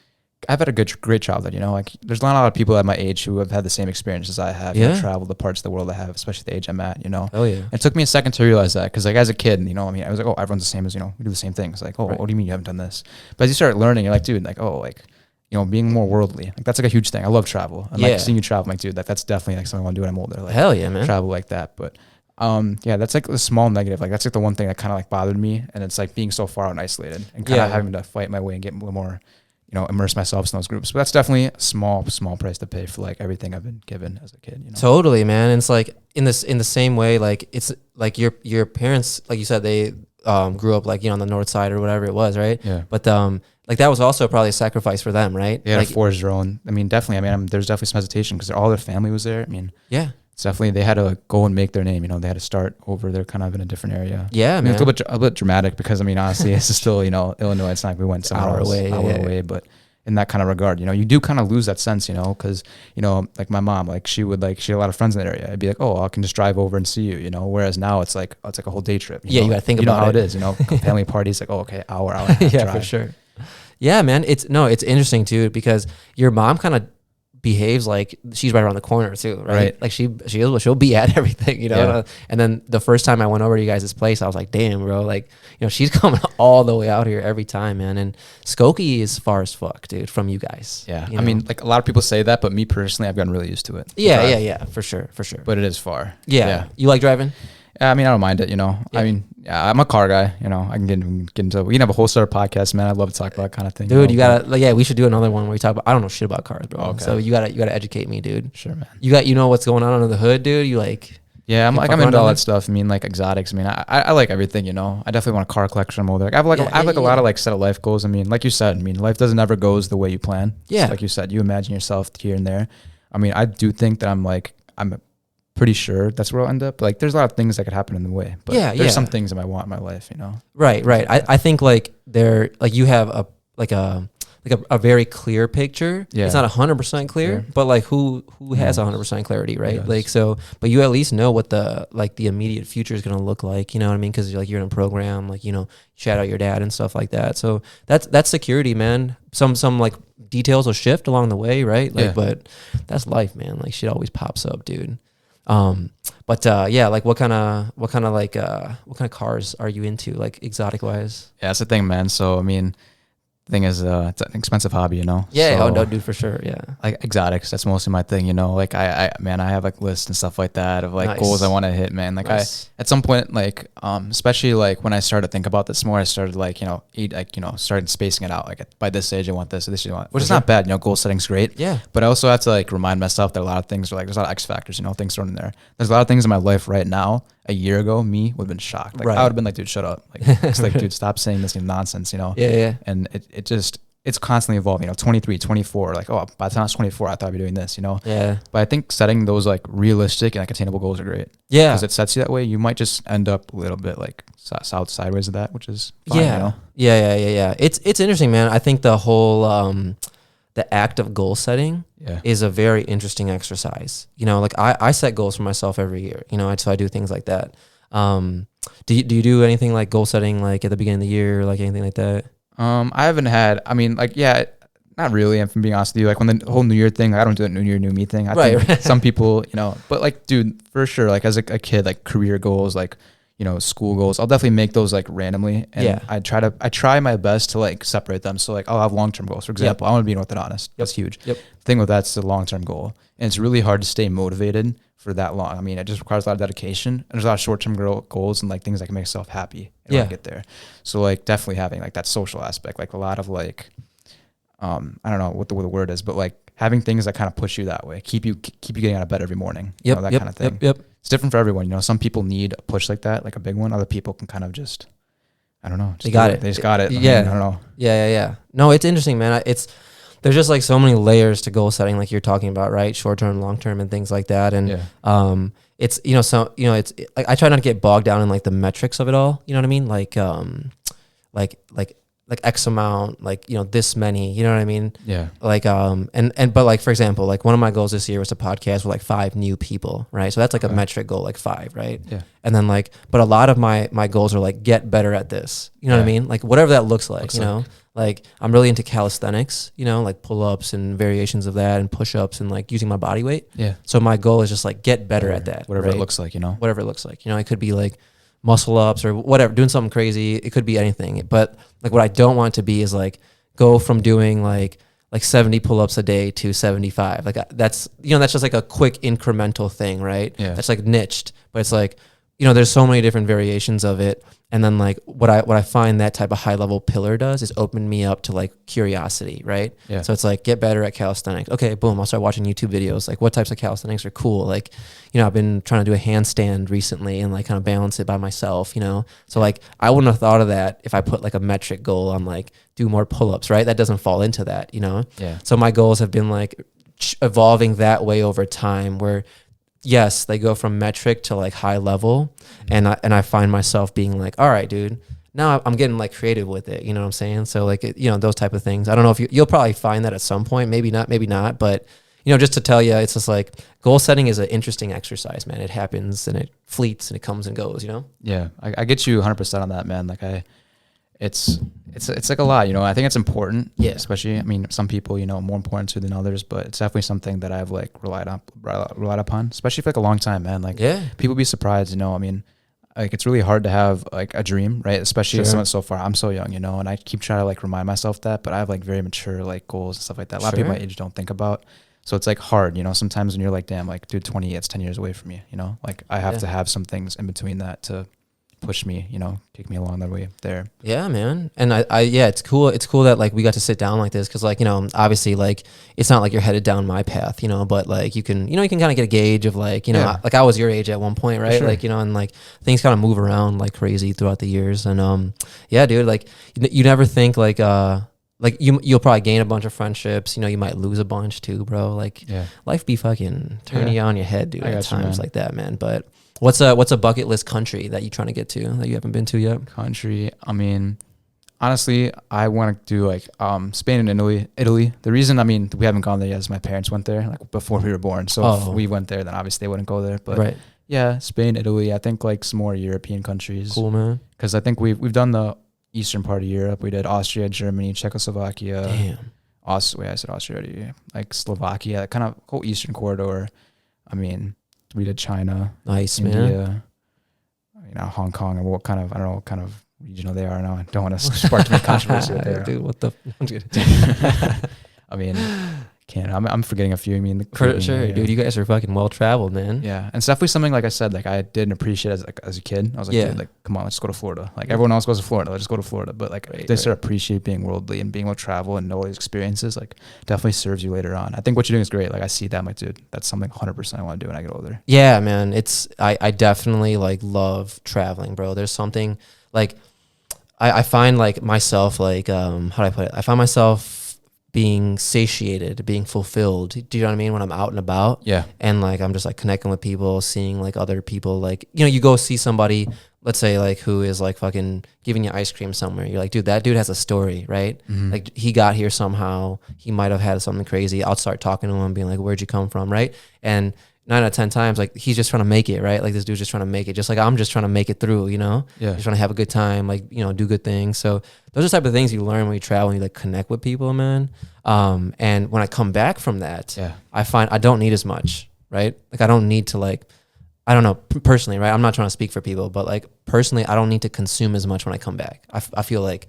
I've had a great childhood, you know, like there's not a lot of people at my age who have had the same experiences I have, you know, traveled the parts of the world I have, especially the age I'm at, you know. Oh yeah. It took me a second to realize that because like as a kid, you know, I mean, I was like, oh, everyone's the same as, you know, we do the same things. Like, oh, what do you mean you haven't done this? But as you start learning, you're like, dude, like, oh, like, you know, being more worldly, like that's like a huge thing. I love travel. And like seeing you travel, I'm like, dude, that's definitely like something I want to do when I'm older. Like, hell yeah, man. Travel like that. But yeah, that's like a small negative. Like that's like the one thing that kind of like bothered me. And it's like being so far out and isolated and kind of having to fight my way and get a little more, you know, immerse myself in those groups. But that's definitely a small price to pay for like everything I've been given as a kid, you know? Totally, man. And it's like in the same way, like it's like your parents, like you said, they grew up like, you know, on the north side or whatever it was, right? Yeah. But like that was also probably a sacrifice for them, right? Yeah, like, forge their own. I mean, definitely. I mean, there's definitely some hesitation because all their family was there. I mean, it's definitely, they had to go and make their name, you know, they had to start over. They're kind of in a different area. Yeah, I mean, it's a bit dramatic because I mean, honestly, it's still, you know, Illinois. It's not like we went somewhere hour away, but in that kind of regard. You know, you do kind of lose that sense, you know, because, you know, like my mom, like she had a lot of friends in that area. I'd be like, oh, I can just drive over and see you, you know, whereas now it's like a whole day trip. You know? got to think about about how it is, you know, family parties, like, oh, okay, hour and a half yeah, drive. for sure. Yeah, man. It's interesting too, because your mom kind of behaves like she's right around the corner too, right? Like she'll be at everything, you know. Yeah. And then the first time I went over to you guys' place, I was like, damn, bro, like, you know, she's coming all the way out here every time, man. And Skokie is far as fuck, dude, from you guys. Yeah, you I know? mean, like a lot of people say that, but me personally, I've gotten really used to it. Yeah, for sure. But it is far. Yeah. You like driving? I mean, I don't mind it, you know. Yeah. I mean, yeah, I'm a car guy, you know. I can get into. We can have a whole sort of podcast, man. I'd love to talk about that kind of thing, dude. You gotta, like, yeah, we should do another one where we talk about. I don't know shit about cars, bro. Okay. So you gotta educate me, dude. Sure, man. You know what's going on under the hood, dude. You like. Yeah, I'm fuck into all around that stuff. I mean, like exotics. I mean, I like everything, you know. I definitely want a car collection. I'm older. Like, I have a lot of like set of life goals. I mean, like you said, I mean, life doesn't ever goes the way you plan. Yeah. So like you said, you imagine yourself here and there. I mean, I do think that I'm pretty sure that's where I'll end up. Like, there's a lot of things that could happen in the way. But there's some things that I want in my life, you know. Right. I think like you have a very clear picture. Yeah. It's not 100% clear, but like who has 100% clarity, right? Yes. Like, so, but you at least know what the immediate future is going to look like, you know what I mean? Cause like you're in a program, like, you know, shout out your dad and stuff like that. So that's security, man. Some like details will shift along the way, right? Like, but that's life, man. Like shit always pops up, dude. Yeah, like what kind of cars are you into, like exotic wise? Yeah, that's the thing, man. So I mean, thing is, it's an expensive hobby, you know. Yeah, so, no, dude, for sure. Yeah, like exotics, that's mostly my thing, you know. Like I have like lists and stuff like that of like goals I want to hit, man. Like I at some point, like especially like when I started to think about this more, I started like, you know, started spacing it out. Like by this age I want this, or this age I want, which is not bad, you know. Goal setting's great. Yeah, but I also have to like remind myself that a lot of things are like, there's a lot of X factors, you know, things thrown in there. There's a lot of things in my life right now. A year ago, me would have been shocked. Like I would have been like, dude, shut up. Like it's like, dude, stop saying this nonsense, you know. Yeah. And it's constantly evolving, you know. 23, 24, like, oh, by the time I was 24, I thought I'd be doing this, you know. Yeah. But I think setting those like realistic and like attainable goals are great. Yeah. Because it sets you that way. You might just end up a little bit like sideways of that, which is fine, yeah. You know? Yeah. It's interesting, man. I think the whole the act of goal setting is a very interesting exercise. You know, like I set goals for myself every year. You know, so I do things like that. Do you do anything like goal setting like at the beginning of the year, or like anything like that? I haven't had, I mean, like, yeah, not really. If I'm being honest with you, like when the whole New Year thing, I don't do that New Year, New Me thing. I think some people, you know, but like, dude, for sure, like as a kid, like career goals, like, you know, school goals, I'll definitely make those like randomly. And I try my best to like separate them. So like I'll have long-term goals. For example, I want to be an orthodontist. That's huge. The thing with that's the long-term goal. And it's really hard to stay motivated for that long. I mean, it just requires a lot of dedication, and there's a lot of short-term goals and like things that can make yourself happy and want to get there. So like definitely having like that social aspect, like a lot of like, I don't know what the word is, but like having things that kind of push you that way, keep you getting out of bed every morning, you know, that kind of thing. It's different for everyone. You know, some people need a push like that, like a big one. Other people can kind of just, I don't know. They got it. They just got it. Yeah. I don't know. Yeah. No, it's interesting, man. There's just like so many layers to goal setting, like you're talking about, right? Short term, long term, and things like that. And it's, you know, so, you know, it's like I try not to get bogged down in like the metrics of it all. You know what I mean? Like X amount, like, you know, this many, you know what I mean? Yeah. Like, but like, for example, like one of my goals this year was to podcast with like 5 new people, right? So that's like a metric goal, like 5, right? Yeah. And then like, but a lot of my goals are like, get better at this, you know what I mean? Like whatever that looks like, you know, like I'm really into calisthenics, you know, like pull-ups and variations of that and push-ups and like using my body weight. Yeah. So my goal is just like, get better at that. Whatever it looks like, you know? Whatever it looks like, you know, it could be like muscle ups or whatever, doing something crazy. It could be anything. But like what I don't want to be is like go from doing like 70 pull-ups a day to 75. Like that's, you know, that's just like a quick incremental thing, right? Yeah. That's like niched, but it's like, you know, there's so many different variations of it. And then like what I find that type of high level pillar does is open me up to like curiosity, right? Yeah. So it's like get better at calisthenics. Okay, boom, I'll start watching YouTube videos. Like what types of calisthenics are cool? Like, you know, I've been trying to do a handstand recently and like kind of balance it by myself, you know? So like I wouldn't have thought of that if I put like a metric goal on like do more pull-ups, right? That doesn't fall into that, you know? Yeah. So my goals have been like evolving that way over time where yes, they go from metric to like high level. And I find myself being like, all right, dude, now I'm getting like creative with it. You know what I'm saying? So like, you know, those type of things. I don't know if you'll probably find that at some point, maybe not, but you know, just to tell you, it's just like goal setting is an interesting exercise, man. It happens and it fleets and it comes and goes, you know? Yeah. I get you 100% on that, man. Like it's like a lot, you know. I think it's important, especially, I mean, some people, you know, more important to than others, but it's definitely something that I've like relied upon, especially for like a long time, man. Like people be surprised, you know. I mean, like it's really hard to have like a dream, right? Especially as someone so far, I'm so young, you know, and I keep trying to like remind myself that, but I have like very mature like goals and stuff like that. A lot of people my age don't think about. So it's like hard, you know, sometimes when you're like, damn, like dude, 20, it's 10 years away from you, you know, like I have to have some things in between that to push me, you know, take me along that way there. Yeah, man. And I it's cool. It's cool that like we got to sit down like this. Cause like, you know, obviously like, it's not like you're headed down my path, you know, but like you can kind of get a gauge of like, you know, like I was your age at one point, right? Like, you know, and like things kind of move around like crazy throughout the years. And, yeah, dude, like you never think like you'll probably gain a bunch of friendships, you know, you might lose a bunch too, bro. Like life be fucking turning you on your head, dude, at times like that, man. But what's a bucket list country that you're trying to get to that you haven't been to yet? Country, I mean, honestly, I want to do like Spain and Italy. The reason, I mean, we haven't gone there yet is my parents went there like before we were born. So if we went there, then obviously they wouldn't go there. But yeah, Spain, Italy, I think like some more European countries. Cool, man. Because I think we've done the eastern part of Europe. We did Austria, Germany, Czechoslovakia. Damn. I said Austria already. Like Slovakia, kind of whole eastern corridor. I mean, we did China, nice, India, man. You know, Hong Kong, and I don't know what kind of regional they are now. I don't want to spark too much controversy there. Dude, what the? I mean, I'm forgetting a few. I mean, for sure, dude. You guys are fucking well traveled, man. Yeah, and it's definitely something like I said, like I didn't appreciate as a kid. I was like, dude, like, come on, let's go to Florida. Like everyone else goes to Florida, let's just go to Florida. But like, they start appreciate being worldly and being able to travel and know all these experiences. Like, definitely serves you later on. I think what you're doing is great. Like, I see that, I'm like, dude, that's something 100% I want to do when I get older. Yeah, man. I definitely like love traveling, bro. There's something like I find like myself like how do I put it? I find myself being satiated, being fulfilled. Do you know what I mean? When I'm out and about. Yeah. And like, I'm just like connecting with people, seeing like other people, like, you know, you go see somebody, let's say like who is like fucking giving you ice cream somewhere. You're like, dude, that dude has a story, right? Mm-hmm. Like he got here somehow. He might've had something crazy. I'll start talking to him, being like, where'd you come from? Right. And 9 out of 10 times, like he's just trying to make it, right? Like this dude's just trying to make it, just like I'm just trying to make it through, you know? Yeah. Just trying to have a good time, like, you know, do good things. So those are the type of things you learn when you travel and you like connect with people, man. And when I come back from that, I find I don't need as much, right? Like I don't need to like, I don't know, personally, right? I'm not trying to speak for people, but like personally, I don't need to consume as much when I come back. I feel like,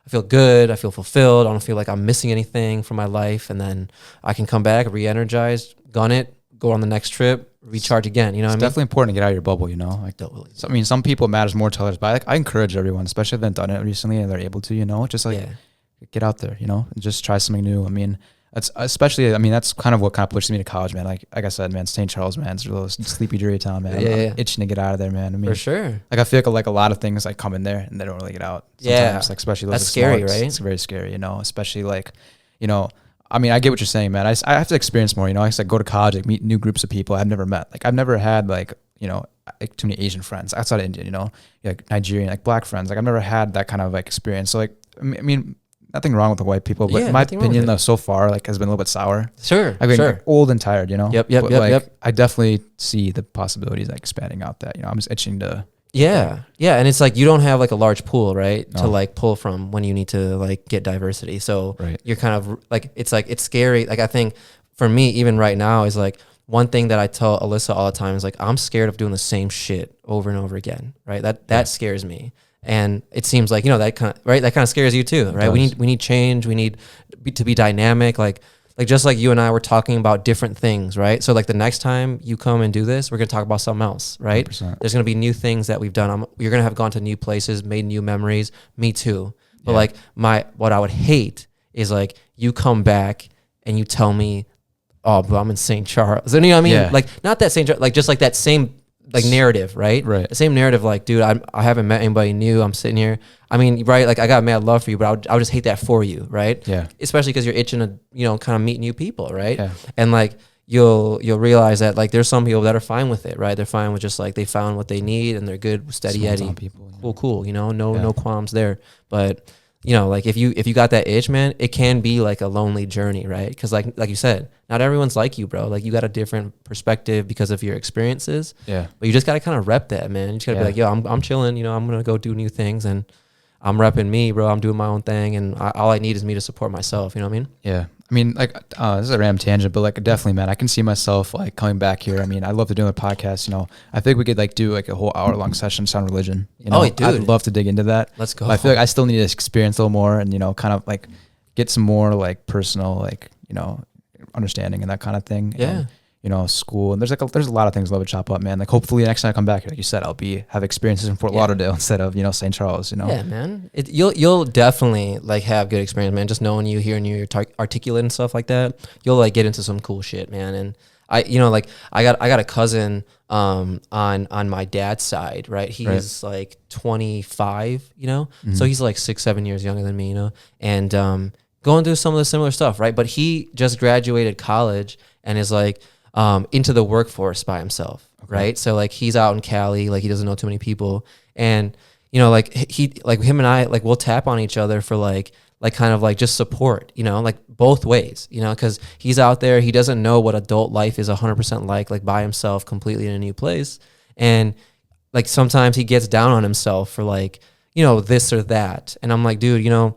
I feel good. I feel fulfilled. I don't feel like I'm missing anything from my life. And then I can come back re-energized, gun it, go on the next trip, recharge again. You know what I mean? It's definitely important to get out of your bubble, you know? Like, so, I mean, some people it matters more to others, but I encourage everyone, especially if they've done it recently and they're able to, you know, just like get out there, you know, and just try something new. I mean, that's especially, I mean, that's kind of what kind of pushed me to college, man. Like I said, man, St. Charles, man, it's a little sleepy, dreary town, man. I'm itching to get out of there, man. I mean, for sure. Like I feel like a lot of things like come in there and they don't really get out. Sometimes, like especially those that's scary, right? It's very scary, you know, especially like, you know, I mean, I get what you're saying, man. I have to experience more, you know. I go to college, like meet new groups of people I've never met. Like I've never had like, you know, like too many Asian friends outside of India, you know, like Nigerian, like black friends. Like I've never had that kind of like experience. So like, I mean, nothing wrong with the white people, but my opinion though so far like has been a little bit sour. Sure, I've been old and tired, you know. Yep. I definitely see the possibilities like expanding out that, you know. I'm just itching to. Yeah. And it's like you don't have like a large pool, right, to like pull from when you need to like get diversity. So you're kind of like it's scary. Like I think for me, even right now, is like one thing that I tell Alyssa all the time is like I'm scared of doing the same shit over and over again, right? That scares me. And it seems like, you know, that kind of scares you too, right? We need change. We need to be dynamic. Like just like you and I were talking about different things, right? So like the next time you come and do this, we're going to talk about something else, right? 100%. There's going to be new things that we've done. You're going to have gone to new places, made new memories. Me too. But like what I would hate is like you come back and you tell me, oh, but I'm in St. Charles. You know what I mean? Yeah. Like not that St. Charles, like just like that same like narrative, right? The same narrative, like, dude, I haven't met anybody new. I'm sitting here. I mean, right? Like I got mad love for you, but I would just hate that for you, right? Yeah. Especially because you're itching to, you know, kind of meet new people, right? Yeah. And like you'll realize that like there's some people that are fine with it, right? They're fine with just like they found what they need and they're good with steady Eddie. Cool, you know, no qualms there. But you know, like if you got that itch, man, it can be like a lonely journey, right? Because like you said, not everyone's like you, bro. Like you got a different perspective because of your experiences. Yeah. But you just gotta kind of rep that, man. You just gotta be like, yo, I'm chilling. You know, I'm gonna go do new things, and I'm repping me, bro. I'm doing my own thing, and all I need is me to support myself. You know what I mean? Yeah. I mean, like, this is a random tangent, but like, definitely, man, I can see myself like coming back here. I mean, I love to do a podcast. You know, I think we could like do like a whole hour-long session on religion. You know, dude, I'd love to dig into that. Let's go. But I feel like I still need to experience a little more, and you know, kind of like get some more like personal, like, you know, understanding and that kind of thing. Yeah. And, you know, school, and there's a lot of things I'd love to chop up, man. Like hopefully next time I come back here, like you said, I'll have experiences in Fort Lauderdale instead of, you know, St. Charles, you know? Yeah, man. You'll definitely like have good experience, man. Just knowing you, hearing you're articulate and stuff like that, you'll like get into some cool shit, man. And I got a cousin on my dad's side, right? He's like 25, you know? Mm-hmm. So he's like 6-7 years younger than me, you know? And going through some of the similar stuff, right? But he just graduated college and is like into the workforce by himself, right? So like he's out in Cali, like he doesn't know too many people, and you know, like him and I, like we'll tap on each other for like kind of like just support, you know, like both ways, you know, because he's out there, he doesn't know what adult life is 100% like by himself, completely in a new place, and like sometimes he gets down on himself for like, you know, this or that, and I'm like, dude, you know,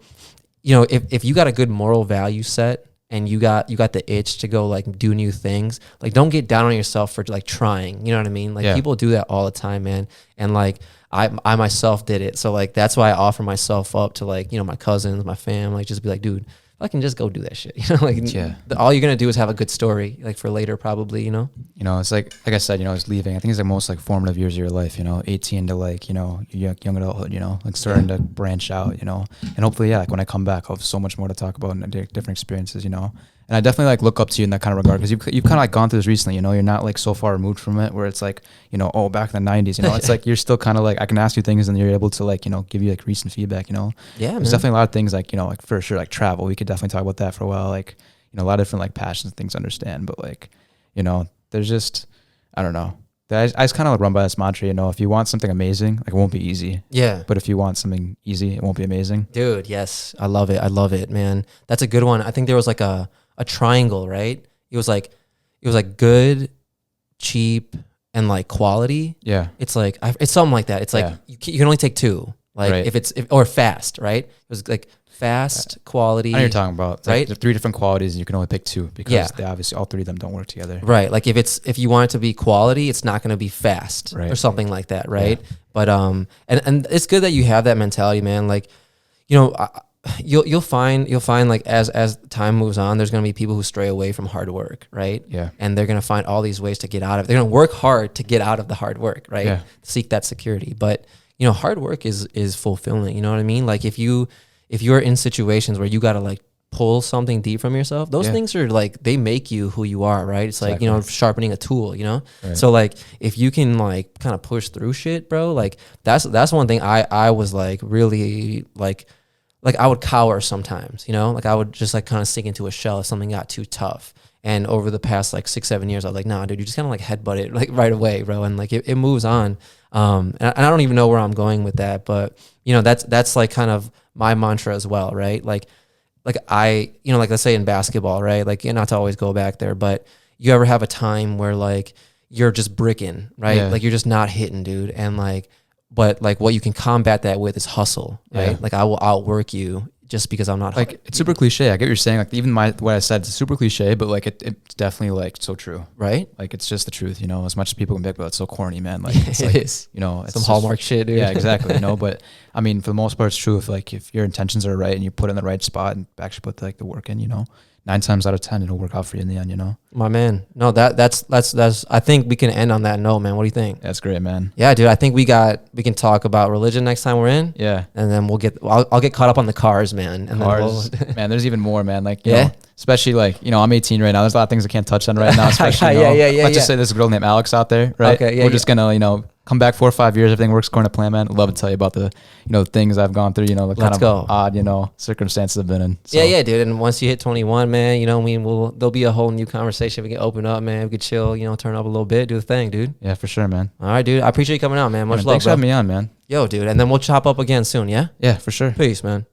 if you got a good moral value set, and you got the itch to go like do new things, like don't get down on yourself for like trying, you know what I mean? Like people do that all the time, man. And like I myself did it. So like, that's why I offer myself up to like, you know, my cousins, my family, like just be like, dude, I can just go do that shit. You know, like all you're going to do is have a good story like for later probably, you know? You know, it's like I said, you know, it's leaving. I think it's the most like formative years of your life, you know, 18 to like, you know, young adulthood, you know, like starting to branch out, you know, and hopefully, like when I come back, I'll have so much more to talk about and different experiences, you know. And I definitely like look up to you in that kind of regard because you've kind of like gone through this recently, you know, you're not like so far removed from it where it's like, you know, oh, back in the 90s, you know, it's like you're still kind of like, I can ask you things and you're able to like, you know, give you like recent feedback, you know. Yeah, there's definitely a lot of things like, you know, like for sure, like travel, we could definitely talk about that for a while, like, you know, a lot of different like passions and things to understand, but like, you know, there's just, I don't know. I just kind of like run by this mantra, you know, if you want something amazing, like it won't be easy. Yeah. But if you want something easy, it won't be amazing. Dude, yes. I love it, man. That's a good one. I think there was like a triangle, right? It was like good, cheap, and like quality. Yeah. It's like, it's something like that. It's like, you can only take two. Like or fast, right? It was like fast, quality. I know what you're talking about. It's right? Like, there's 3 different qualities and you can only pick 2 because they obviously all 3 of them don't work together. Right. Like if you want it to be quality, it's not going to be fast or something like that. Right. Yeah. But, and it's good that you have that mentality, man. Like, you know, you'll find like as time moves on, there's going to be people who stray away from hard work. Right. Yeah. And they're going to find all these ways to get out of it. They're going to work hard to get out of the hard work. Right. Yeah. Seek that security. But, you know, hard work is fulfilling. You know what I mean? Like if you're in situations where you got to like pull something deep from yourself, those things are like, they make you who you are, right? It's like, you know, sharpening a tool, you know? Right. So like, if you can like kind of push through shit, bro, like that's one thing I was like really like I would cower sometimes, you know? Like I would just like kind of sink into a shell if something got too tough. And over the past like 6-7 years, I was like, nah, dude, you just kind of like headbutt it like right away, bro. And like it moves on. And I don't even know where I'm going with that, but you know, that's like kind of my mantra as well, right? Like I, you know, like let's say in basketball, right? Like, not to always go back there, but you ever have a time where like you're just bricking, right? Yeah. Like you're just not hitting, dude. And like, but like what you can combat that with is hustle, right? Yeah. Like I will outwork you just because I'm not like hard. It's super cliche. I get what you're saying. Like even what I said, it's super cliche, but like it's definitely like so true, right? Like it's just the truth, you know. As much as people can be like, "Well, it's so corny, man." Like it's it like, is. You know, it's some Hallmark shit, dude. Yeah, exactly. You know, but I mean, for the most part, it's true. If your intentions are right and you put it in the right spot and actually put like the work in, you know, 9 times out of 10 it'll work out for you in the end, you know. My man, no, that's I think we can end on that note, man. What do you think? That's great, man. Yeah, dude, I think we can talk about religion next time we're in. Yeah, and then I'll get caught up on the cars, man. And cars, man. There's even more, man. Like, you know, especially like, you know, I'm 18 right now. There's a lot of things I can't touch on right now. Especially, let's just say there's a girl named Alex out there, right? Okay, we're just gonna, you know, come back 4 or 5 years, everything works according to plan, man. I'd love to tell you about the, things I've gone through, the kind of odd, circumstances I've been in. So. Yeah, dude. And once you hit 21, man, there'll be a whole new conversation. We can open up, man. We could chill, turn up a little bit, do the thing, dude. Yeah, for sure, man. All right, dude. I appreciate you coming out, man. Much love, Thanks for having me on, man. Yo, dude. And then we'll chop up again soon, yeah? Yeah, for sure. Peace, man.